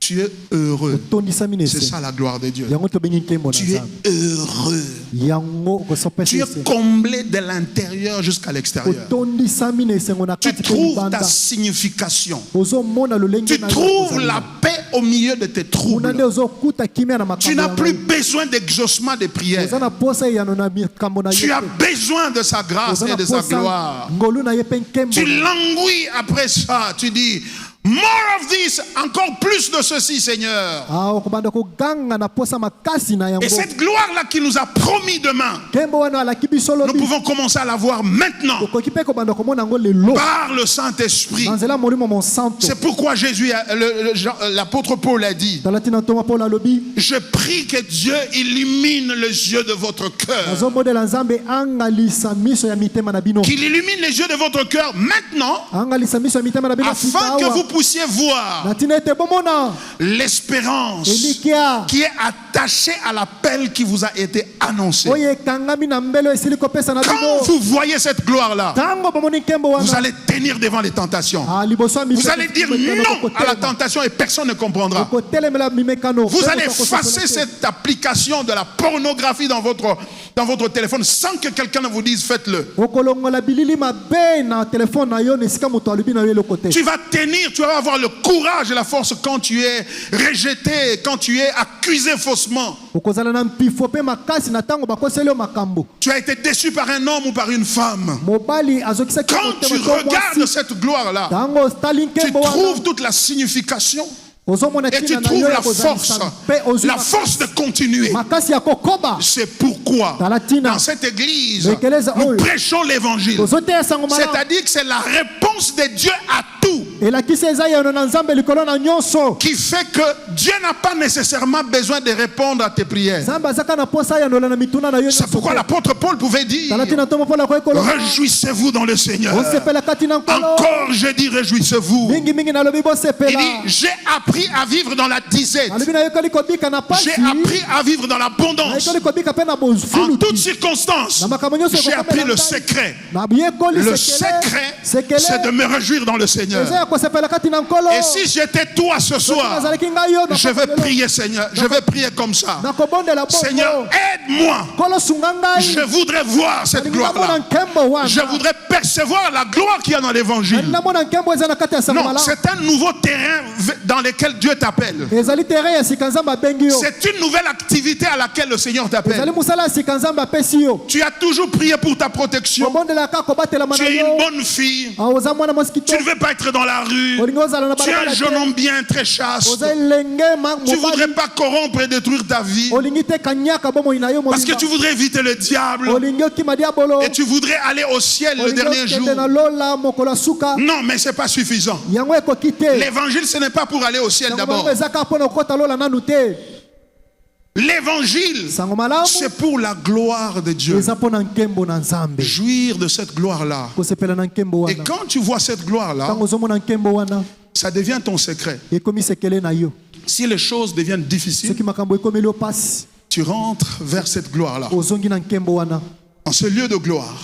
Tu es heureux. otondisami na C'est esengo ça la gloire de Dieu. yango tobengi nkembo na Tu es nzambe heureux. yango okosopesa Tu es esengo comblé de l'intérieur jusqu'à l'extérieur. otondisami na esengo na Tu kati mpe trouves ta libanda signification. ozomona lolenge Tu na yo trouves kozala. la paix au milieu de tes kuna nde troubles. ozokuta kimia na Tu makambo n'as ya plus ngai. besoin d'exaucement des prières. oza na posa eyano na makambo na Tu ye as te. besoin de sa grâce Oza et na de sa posa gloire. ngolu na ye mpe nkembo Tu languis après ça. Tu dis, more of this, encore plus de ceci, Seigneur. okobanda koganga na posa makasi na yango Et cette gloire-là qui nous a promis demain, nkembo wana alaki biso nous lobi pouvons commencer à la voir maintenant okoki mpe kobanda komona yango lelo par le Saint-Esprit. na nzela molimo monsanto C'est pourquoi l'apôtre Paul a dit, tala ntina ntoma mpo alobi je prie que Dieu illumine les yeux de votre cœur. azomodela nzambe angalisa miso ya mitema na bino Qu'il illumine les yeux de votre cœur maintenant, angalisa miso ya mitema na bino sika afin que awa vous puissiez voir na ntina ete bomona l'espérance elikia qui est attachée à l'appel qui vous a été annoncé. oyo ekangami na mbelo esili kopesa na Quand bino vous voyez cette gloire-là, ntango bomoni nkembo vous wana allez tenir devant les tentations. liboso ya Vous allez dire non à la tentation et personne ne comprendra. kotelemela mimekano Vous allez effacer cette application de la pornographie dans votre téléphone sans que quelqu'un ne vous dise faites-le. okolongola bilili mabe na telefone na yo na esika moto alobi na yo eloko te Tu vas tenir, tu vas avoir le courage et la force quand tu es rejeté, quand tu es accusé faussement. okozala na mpifo mpe makasi na ntango bakoseli yo makambo Tu as été déçu par un homme ou par une femme. mobali azokisaki Quand tu regardes cette gloire-là, ntango otali tu nkembo wana trouves toute la signification ozomona et tu ntina na trouves yo ya la kozalisa force, mpe ozwi la force de continuer. makasi ya kokoba C'est pourquoi Talatina. dans cette église, Lekeleza nous oyo. prêchons l'évangile. tozoteya sango malamu C'est-à-dire que c'est la réponse de Dieu à tout elakisi eza yano na nzambe likolo na nyonso qui fait que Dieu n'a pas nécessairement besoin de répondre à tes prières. nzambe azaka na posa yanola na mituna na yo C'est pourquoi l'apôtre Paul pouvait dire talatina ntomo mpo na koyekoloba réjouissez-vous dans le Seigneur. osepela kati na nkolo Encore je dis réjouissez-vous. mingimingi nalobi Il bosepela dit j'ai appris à vivre dans la disette. nalobi nayekoli kobika na pasi J'ai appris à vivre dans l'abondance. nayekoli kobika mpe na En bofuluti toutes circonstances, na makambo nyonso j'ai ekokomela appris le ngai. secret. nayekoli Le secret, c'est de me réjouir dans le Seigneur. eza ya kosepela kati na nkolo Et si j'étais toi ce soir, nazalaki ngai yo je vais prier, Seigneur. Je vais prier comme ça. nakobondela Seigneur, aide-moi. nkolo sunga ngai Je voudrais voir cette nalingi namona gloire-là. nkembo wana Je voudrais percevoir la gloire qu'il y a dans l'évangile. nalingi namona nkembo eza na kati ya sango Non, malamu c'est un nouveau terrain dans lequel Dieu t'appelle. ezali terrain ya sika nzambe abengi yo C'est une nouvelle activité à laquelle le Seigneur ezali t'appelle. mosala ya sika nzambe apesi yo Tu as toujours prié pour ta protection. obondelaka kobatelama Tu na es yo une bonne fille. oza mwana mwasi Tu kitoko ne veux pas être dans la rue. olingi ozala na Tu es un balabala jeune te homme bien, très chaste. oza elenge Tu ne voudrais mobali pas corrompre et détruire ta vie. olingi te kanyaka bomoi na yo Parce que mobimba tu voudrais éviter le diable. olingi okima diabolo Et tu voudrais aller au ciel le olingi dernier jour. okende na lola mokolo ya suka Non, mais ce n'est pas suffisant. yango ekoki te L'évangile, ce n'est pas pour aller au ciel sango d'abord. malamu eza kaka mpo na kokota lola nanu te L'évangile, sango malamu c'est pour la gloire de Dieu. eza mpo na nkembo na nzambe Jouir de cette gloire-là. kosepela na nkembo Et wana quand tu vois cette gloire-là, ntango ozomona nkembo wana ça devient ton secret. ekomi sekele na yo Si les choses deviennent difficiles, soki makambo ekomeli yo pasi tu rentres vers cette gloire-là. ozongi na nkembo wana En ce lieu de gloire.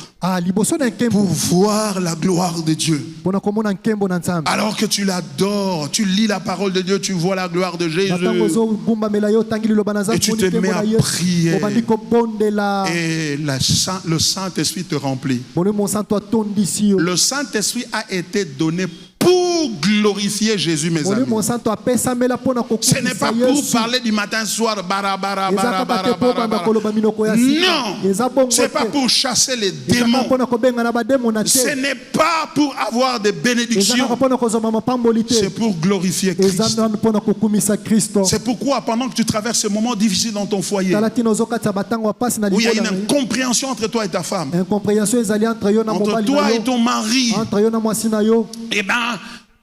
liboso na Pour nkembo voir la gloire de Dieu. mpo na komona nkembo na nzambe Alors que tu l'adores, tu lis la parole de Dieu, tu vois la gloire de na ntango Jésus. ozogumbamela yo otangi liloba na Et nzambe tu omoni te nkembo mets na à ye prier. obandi kobondela Et le Saint-Esprit te remplit. moni monsanto atondisi yo Le Saint-Esprit a été donné pour glorifier Jésus, mes moni amis. monsanto apesamela mpo na Ce n'est kokumisa pas pour yesu parler du matin soir, bara, bara, eza bara, kaka bara, te mpo bara, obanda bara. koloba minoko ya sika Non, eza bongo ce n'est pas te pour chasser les eza kaka démons. mpo na kobenga na bademona Ce te n'est pas pour avoir des eza bénédictions. kaka mpo na kozwa mapamboli te C'est pour glorifier eza Christ. nanu mpo na kokumisa kristo C'est pourquoi, pendant que tu traverses ce moment difficile dans ton foyer, tala tina ozokatisa batango ya pasi na où il y a une libola na ye incompréhension entre toi et ta femme, incompréhension ezali entre yo na entre mobali toi na et yo ton mari, entre yo na mwasi na yo eh bien,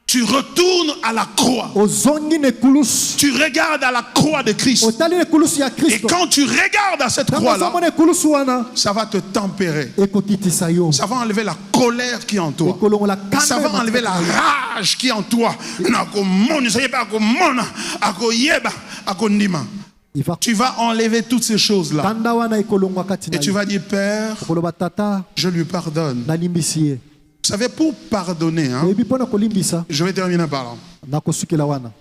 tu retournes à la croix. ozongi na ekulusu Tu regardes à la croix de Christ. otali na ekulusu ya Et kristo quand tu regardes à cette ntango croix-là, ozomona ekulusu wana ça va te tempérer. ekokitisa yo Ça va enlever la colère qui est en toi. ekolongola Ça kanda va enlever la rage qui est en toi. Tu vas enlever toutes ces choses-là. kanda wana ekolongwa kati Et na tu yo vas dire, Père, okoloba tata je lui pardonne. nalimbisi ye Vous savez, pour pardonner, hein, oyebi mpo na kolimbisa je vais terminer par là. nakosukela wana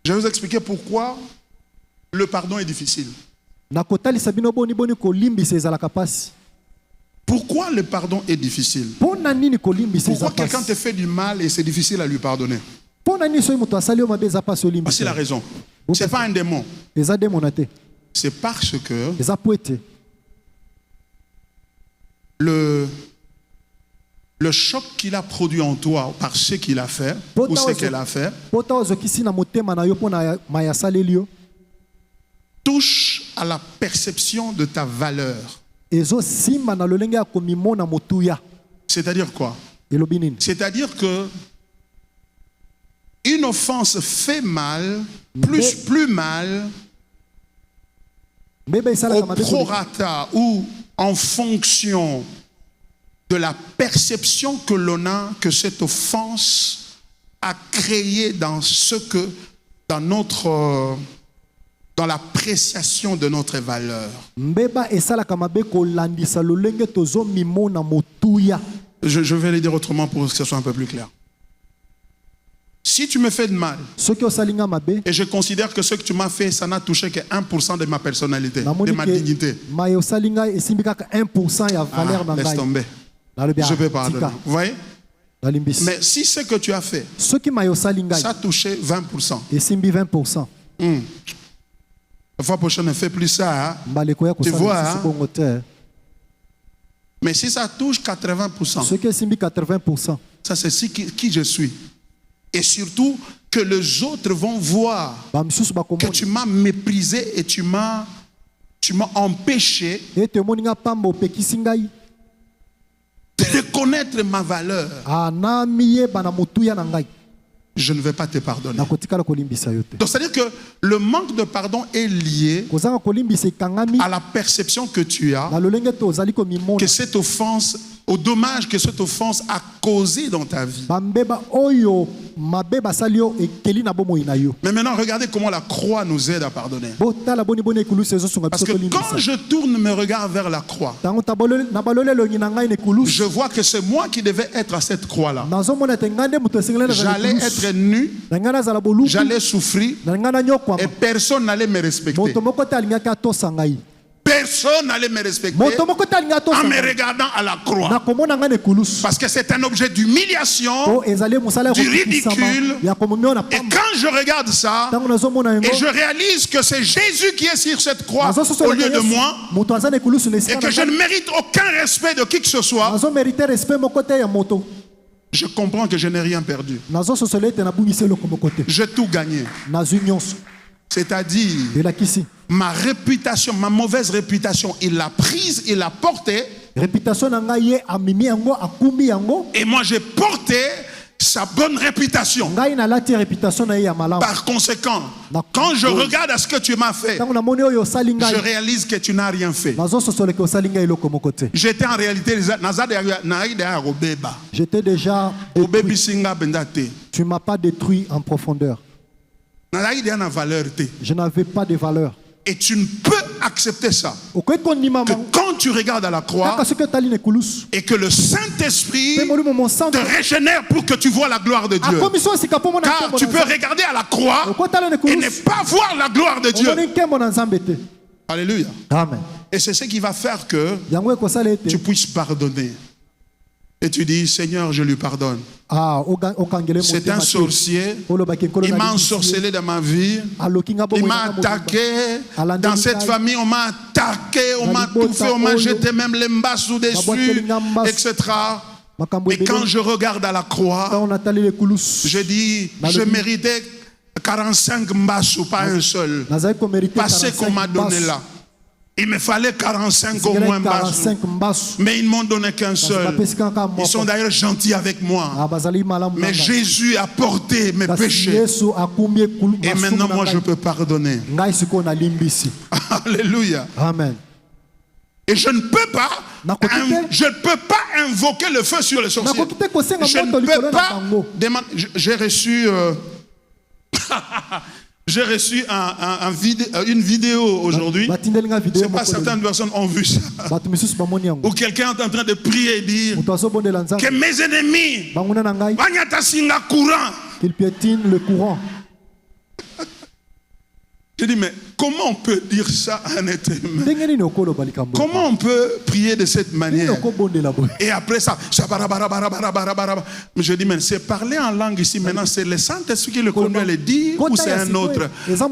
Je vais vous expliquer pourquoi le pardon est difficile. nakotalisa bino boni kolimbisa ezalaka pasi Pourquoi le pardon est difficile? mpo na nini kolimbisa Pourquoi eza quelqu'un te pasi fait du mal et c'est difficile à lui pardonner? mpo na nini soki moto asali yo mabe eza pasi Voici la olimbisa raison. Ce n'est pas un démon. eza demona te C'est parce que eza po ete le choc qu'il a produit en toi par ce qu'il a fait ou ce qu'elle a fait po ta ozokisi na motema na yo mpo na maya asaleli yo touche à la perception de ta valeur. ezosimba na lolenge ya komimona motuya C'est-à-dire quoi? elobi nini C'est-à-dire que une offense fait mal, plus mal, mbeba esalaka au mabe prorata ou en fonction de la perception que l'on a que cette offense a créé dans dans l'appréciation de notre valeur. mbeba esalaka mabe kolandisa lolenge tozomimona motuya Je vais le dire autrement pour que ce soit un peu plus clair. Si tu me fais de mal soki osalinga mabe et je considère que ce que tu m'as fait, ça n'a touché que 1% de ma personnalité, de namoni ma ke dignité. maye osalinga esimbi kaka 1% ya valeur na Laisse ngai tomber. nalobi Je peux pardonner. tika Vous voyez? nalimbisi Mais si ce que tu as fait, soki maye osali ngai ça a touché 20%. esimbi 20%. La fois prochaine, ne fais plus ça. Hein? mbaleko ya Tu vois, kosala hein? bongo te Mais si ça touche 80%, soki esimbi 80%, ça c'est qui je suis. Et surtout que les autres vont voir bamisusu que bakomona tu m'as méprisé et tu m'as empêché ete omoninga pamba opekisi ngai de reconnaître ma valeur. anamiyeba na motuya na ngai Je ne vais pas te pardonner. nakotikala kolimbisa yo te Donc c'est-à-dire que le manque de pardon est lié kozanga kolimbisa ekangami à la perception que tu as na lolenge te ozali komimona que cette offense, au dommage que cette offense a causé dans ta vie. bambeba oyo mabe basali yo ekeli na bomoi na yo Mais maintenant, regardez comment la croix nous aide à pardonner. botala boni ekulusu ezosunga Parce biso que quand kolimbisa je tourne mes regards vers la croix, ntango na balolelongi na ngai na ekulusu je vois que c'est moi qui devais être à cette croix-là. nazomona ete ngai nde moto esengeli J'allais être nu, na ngai nazala boluku j'allais souffrir na ngai nanyokwama et personne n'allait me respecter. moto moko te alingaki atosa ngai Personne n'allait me respecter moto moko te alingaki atosa en me ngai regardant à la croix. nakomona ngai na ekulusu Parce que c'est un objet d'humiliation. po ezali mosala ya Du kokokisama ridicule. ya komomiona Et pamba quand je regarde ça, ntango nazomona yango et je réalise que c'est Jésus qui est sur cette croix nazososola au lieu de Yesu, moi, moto aza na ekulusu na et esika que na je ne ngai mérite aucun respect de qui que ce soit, nazomerite respect moko te ya moto je comprends que je n'ai rien perdu. nazososola ete nabungisi eloko moko te J'ai tout gagné. nazwi nyonso C'est-à-dire, elakisi ma réputation, ma mauvaise réputation, il l'a prise, il l'a portée, réputation na ngai ye amimi yango akumbi yango et moi j'ai porté sa bonne réputation. ngai nalati réputation na ye ya malamu Par conséquent, quand je regarde à ce que tu m'as fait, ntango namoni oyo osali je ngai réalise que tu n'as rien fait. nazososola ke osali ngai eloko moko te J'étais en réalité, j'étais déjà tu m'as pas détruit en profondeur je n'avais pas de valeur et tu ne peux accepter ça. okoki kondima Que quand tu regardes à la croix kaka soki otali na ekulusu et que le Saint-Esprit mpe molimo te mosantu régénère pour que tu vois la gloire de Dieu. akomisi osika mpo mona Car tu peux regarder à la croix okotala na et ne ekulusu pas voir la gloire de Dieu. omoni nkembo na nzambe te Alléluia. amen Et c'est ce qui va faire que yango ekosala ete tu puisses pardonner. Et tu dis, Seigneur, je lui pardonne. okangele C'est motema un te. sorcier. olobaki nkolo Il m'a nalingisi ye. ensorcelé dans ma vie. aloki nga Il bomoi m'a na nga mobimba. attaqué. Alanda Dans cette Mikai. famille, on m'a attaqué, on m'a Nalibota tout fait, on m'a oyo. jeté même les mbasses dessus, Babwakeli nga mbasu. etc. makambo Et quand ebele je regarde à la croix, ntango natali ekulusu je dis, Nalobi. je méritais 45 mbasses, pas un seul. nazali komerite Parce qu'on m'a donné là. Il me fallait 45 au moins. 45 mbasu. Mais ils ne m'ont donné qu'un seul. Ils sont d'ailleurs gentils avec moi. Mais Jésus a porté mes péchés. Et maintenant, moi, je peux pardonner. Alléluia. Amen. Et je ne peux pas invoquer le feu sur les sorciers. Je ne peux pas demander. J'ai reçu j'ai reçu une vidéo aujourd'hui. C'est pas certaines personnes ont vu ça. Où quelqu'un est en train de prier et dire que mes ennemis qu'ils piétinent le courant. Je dis, mais comment on peut dire ça à un être humain? Comment on peut prier de cette manière? Et après ça, je dis, mais c'est parler en langue ici maintenant, c'est le Saint-Esprit qui le conduit à le dire ou c'est un autre? Parce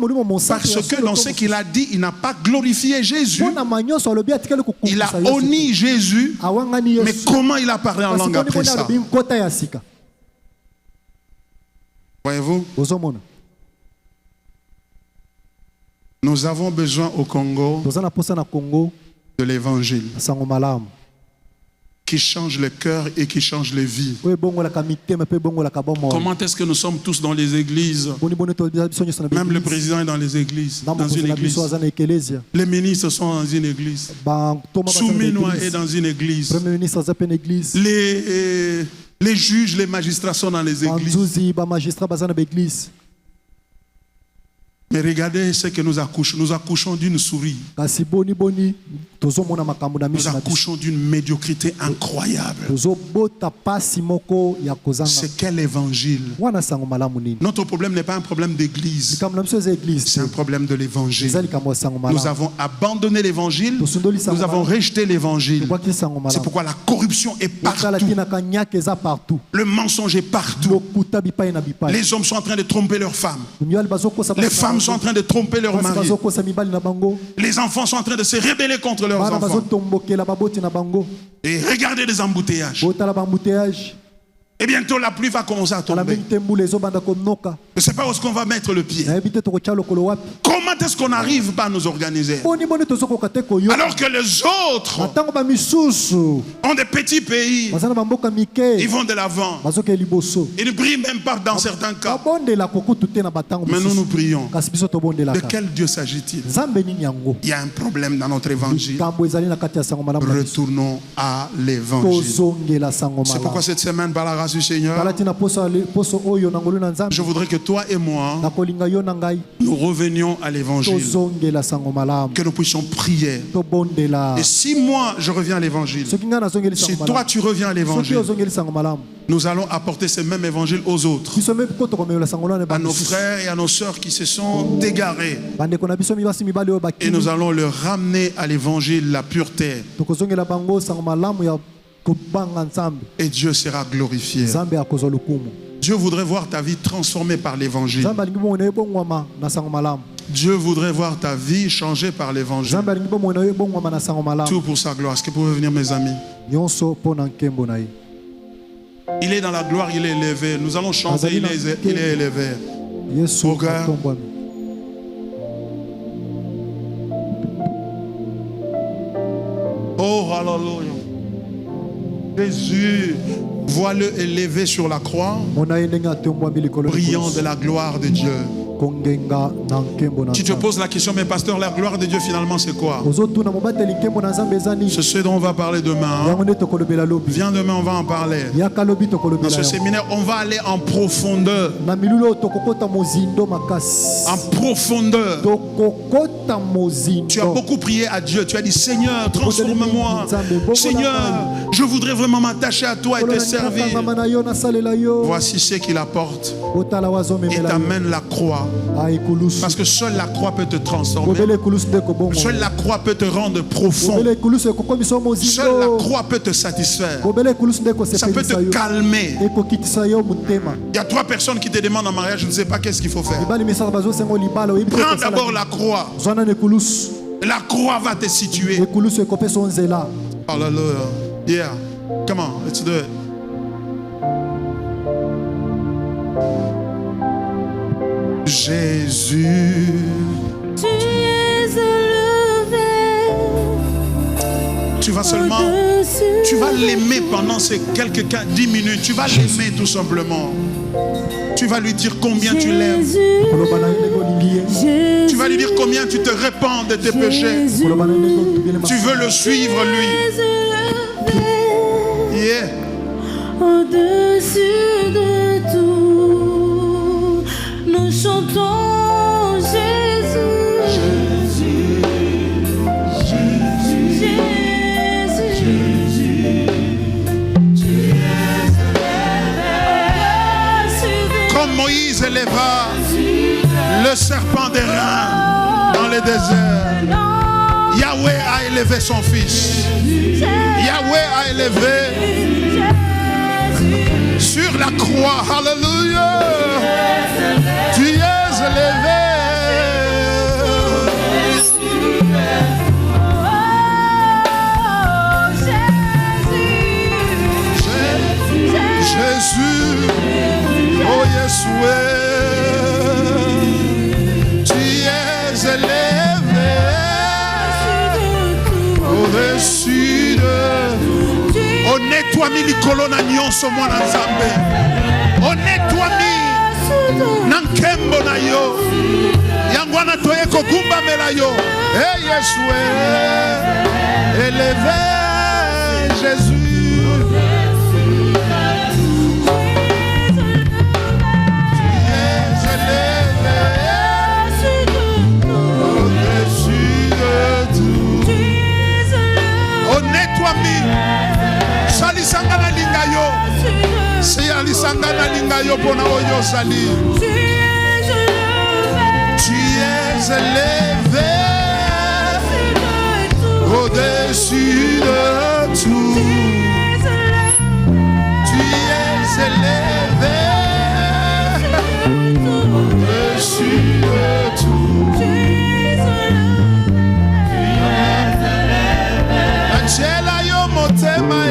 que dans ce qu'il a dit, il n'a pas glorifié Jésus. Il a honni Jésus, mais comment il a parlé en langue après ça? Voyez-vous? Nous avons besoin au Congo de l'évangile qui change le cœur et qui change les vies. Comment est-ce que nous sommes tous dans les églises? Même le président est dans les églises, dans une église. Les ministres sont dans une église. Souminois est dans une église. Les juges, les magistrats sont dans les églises. Mais regardez ce que nous accouchons. Nous accouchons d'une souris. Nous accouchons d'une médiocrité incroyable. C'est quel évangile? Notre problème n'est pas un problème d'église. C'est un problème de l'évangile. Nous avons abandonné l'évangile. Nous avons rejeté l'évangile. C'est pourquoi la corruption est partout. Le mensonge est partout. Les hommes sont en train de tromper leurs femmes. Les femmes sont en train de tromper leurs maris. Les enfants sont en train de se rebeller contre leurs enfants. Et regardez les embouteillages. Et bientôt la pluie va commencer à tomber. Je ne sais pas où est-ce qu'on va mettre le pied. Comment est-ce qu'on n'arrive pas à nous organiser? Alors que les autres ont des petits pays. Ils vont de l'avant. Ils ne prient même pas dans certains cas. Mais nous prions. De quel Dieu s'agit-il? Il y a un problème dans notre évangile. Retournons à l'évangile. C'est pourquoi cette semaine, par la grâce du Seigneur, je voudrais que toi et moi, nous revenions à l'évangile, que nous puissions prier. Et si moi je reviens à l'évangile, si toi tu reviens à l'évangile, nous allons apporter ce même évangile aux autres, à nos frères et à nos sœurs qui se sont égarés, et nous allons leur ramener à l'évangile la pureté. Et Dieu sera glorifié. Dieu voudrait voir ta vie transformée par l'évangile. Dieu voudrait voir ta vie changée par l'évangile. Tout pour sa gloire. Est-ce que vous pouvez venir, mes amis? Il est dans la gloire, il est élevé. Nous allons chanter, il est élevé. Oh, hallelujah. Jésus, vois-le élevé sur la croix, brillant de la gloire de Dieu. Tu te poses la question, mais pasteur, la gloire de Dieu finalement c'est quoi? C'est ce dont on va parler demain. Viens demain, on va en parler. Dans ce séminaire, on va aller en profondeur. En profondeur. Tu as beaucoup prié à Dieu. Tu as dit, Seigneur, transforme-moi. Seigneur, je voudrais vraiment m'attacher à toi et te servir. Voici ce qu'il apporte. Il t'amène la croix. Parce que seule la croix peut te transformer. Seule la croix peut te rendre profond. Seule la croix peut te satisfaire. Ça peut te calmer. Il y a 3 personnes qui te demandent en mariage, je ne sais pas qu'est-ce qu'il faut faire. Prends d'abord la croix. La croix va te situer. Hallelujah. Yeah. Come on, let's do it. Jésus, tu es élevé tu vas seulement, tu vas l'aimer pendant ces quelques 10 minutes. Tu vas l'aimer tout simplement. Tu vas lui dire combien tu l'aimes. Tu vas lui dire combien tu te répands de tes péchés. Tu veux le suivre, lui. Yeah. Au-dessus de tout, nous chantons Jésus. Jésus, Jésus, Jésus. Tu es élevé. Comme Moïse éleva le serpent des reins dans le désert, Yahweh a élevé son fils. Yahweh a élevé sur la croix. Alléluia. Tu es élevé. Jésus. Oh Yeshua. Tu es élevé au-dessus de. Honnête-toi, Likolo na nyonso mwana Nzambe. Honnête-toi, nankembo na yo. Yangwana toye kokumba mela yo. Hey Yeshua, élevé Jésus. Salisangana lingayo, si alisangana lingayo pona oyo sali. Tu es élevé au-dessus de tout. Tu es élevé au-dessus de tout. Angela yo motema e.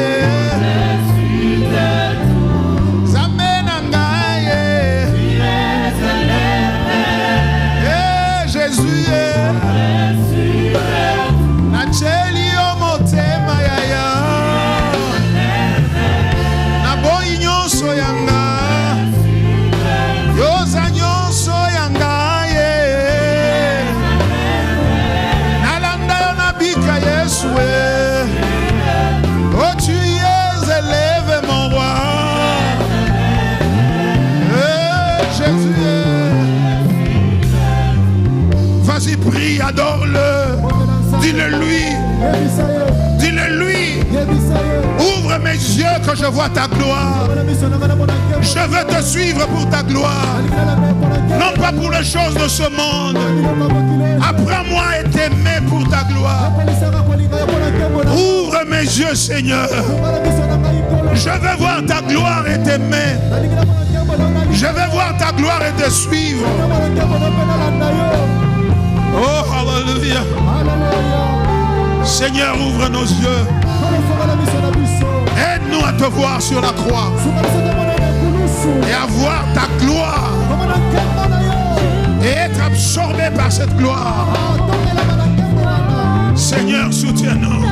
Prie, adore-le. Dis-le-lui. Dis-le-lui. Ouvre mes yeux que je vois ta gloire. Je veux te suivre pour ta gloire. Non pas pour les choses de ce monde. Apprends-moi à t'aimer pour ta gloire. Ouvre mes yeux, Seigneur. Je veux voir ta gloire et t'aimer. Je veux voir ta gloire et te suivre. Oh, hallelujah. Seigneur, ouvre nos yeux. Aide-nous à te voir sur la croix et à voir ta gloire et être absorbé par cette gloire. Seigneur, soutiens-nous.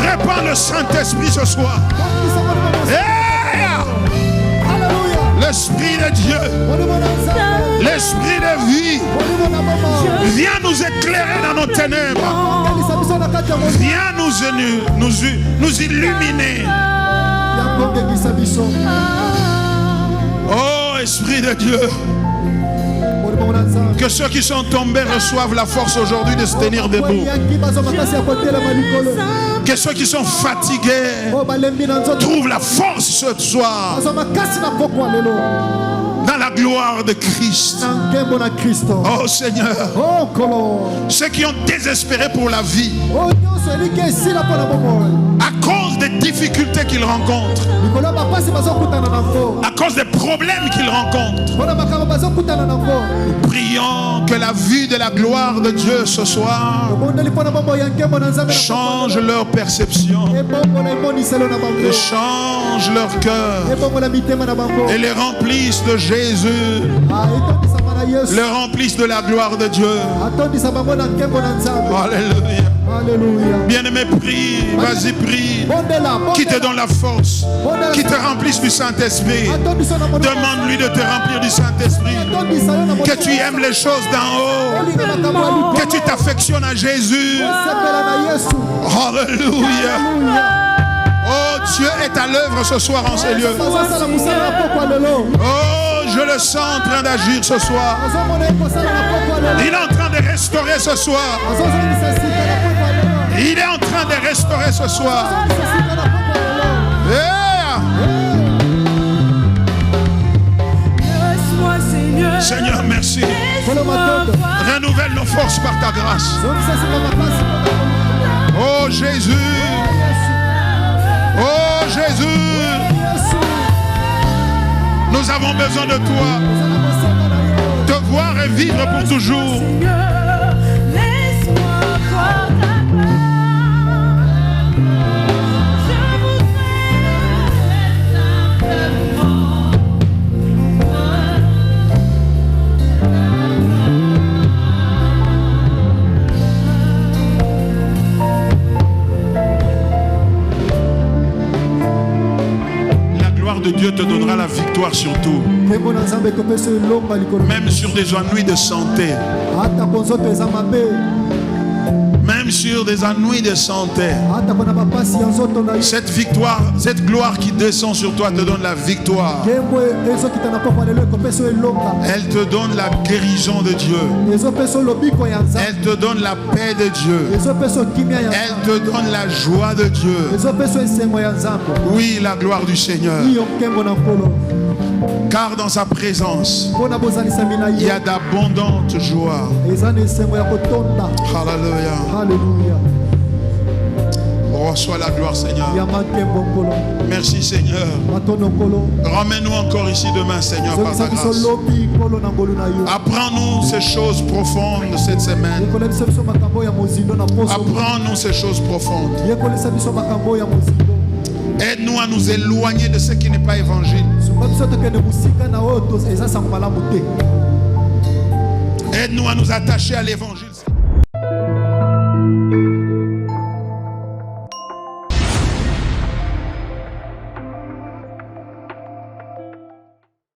Répands le Saint-Esprit ce soir. L'Esprit de Dieu, l'Esprit de vie, viens nous éclairer dans nos ténèbres. Viens nous illuminer. Oh, Esprit de Dieu, que ceux qui sont tombés reçoivent la force aujourd'hui de se tenir debout. Que ceux qui sont fatigués trouvent la force ce soir dans la gloire de Christ. Oh Seigneur, ceux qui ont désespéré pour la vie à cause des difficultés qu'ils rencontrent, à cause des problèmes qu'ils rencontrent, prions que la vue de la gloire de Dieu ce soir change leur perception et change leur cœur et les remplisse de Jésus Jésus etondisama na Yesu le remplisse de la gloire de Dieu. atondisa bango na nkembo na Nzambe. Alléluia. Alléluia. Bien-aimé, prie, vas-y, prie. Bondela, Qui te donne la force, qui te remplisse du Saint-Esprit. atondisa na monoko. Demande-lui de te remplir du Saint-Esprit. Atondisa yo na monoko. Que tu aimes les choses d'en haut. Olinga makambo ya likolo. Que tu t'affectionnes à Jésus. Sepela na Yesu. Alléluia. Alléluia. Oh, Dieu est à l'œuvre ce soir en ces lieux. Azosala mosala na pokwa lelo. Oh, je le sens en train d'agir ce soir. Azomona ekosala na pokwa lelo. Il est en train de restaurer ce soir. Azozongisa sika na pokwa lelo. Il est en train de restaurer ce soir. Azozongisa sika na pokwa lelo. Yeah. Laisse-moi, Seigneur. Seigneur, merci. Kolo matondo. Renouvelle nos forces par ta grâce. Zongisa sika makasi mpona kolonga. Oh Jésus. Oh Jésus. Yesu. Nous avons besoin de toi. Ozala mosaka na yo. Te voir et vivre pour toujours. Seigneur, laisse-moi voir ta gloire. Je voudrais simplement La gloire de Dieu te donnera la victoire sur tout. Nkembo na Nzambe ekopesa yo elonga likolo. Même sur des ennuis de santé. Ata konzoto eza mabe. Même sur des ennuis de santé. Ata kona bapasi ya nzoto na yo. Cette victoire, cette gloire qui descend sur toi te donne la victoire. Nkembo ezokita na pokwa lelo ekopesa yo elonga. Elle te donne la guérison de Dieu. Ezopesa yo lobiko ya Nzambe. Elle te donne la paix de Dieu. Ezopesa yo kimia ya Elle Nzambe. te donne la joie de Dieu. Ezopesa yo esengo ya Nzambe. Oui, la gloire du Seigneur. Iyo nkembo na nkolo. Car dans sa présence, Mpona bozalisami na il y ye. a d'abondantes joies. Eza na esengo ya kotonda. Alléluia. Haleluya. Reçois la gloire, Seigneur. Yamba nkembo nkolo. Merci, Seigneur. Matondo nkolo. Ramène-nous encore ici demain, Seigneur, par Zongisa ta biso grâce. lobi nkolo na ngolu na yo. Apprends-nous ces choses profondes cette semaine. Yekolebisa biso makambo ya mozindo na poso. Apprends-nous ces choses profondes. Yekolisa biso makambo ya mozindo. Aide-nous à nous éloigner de ce qui n'est pas évangile. Sunga biso tokende mosika na oyo eza sango malamu te. Aide-nous à nous attacher à l'évangile.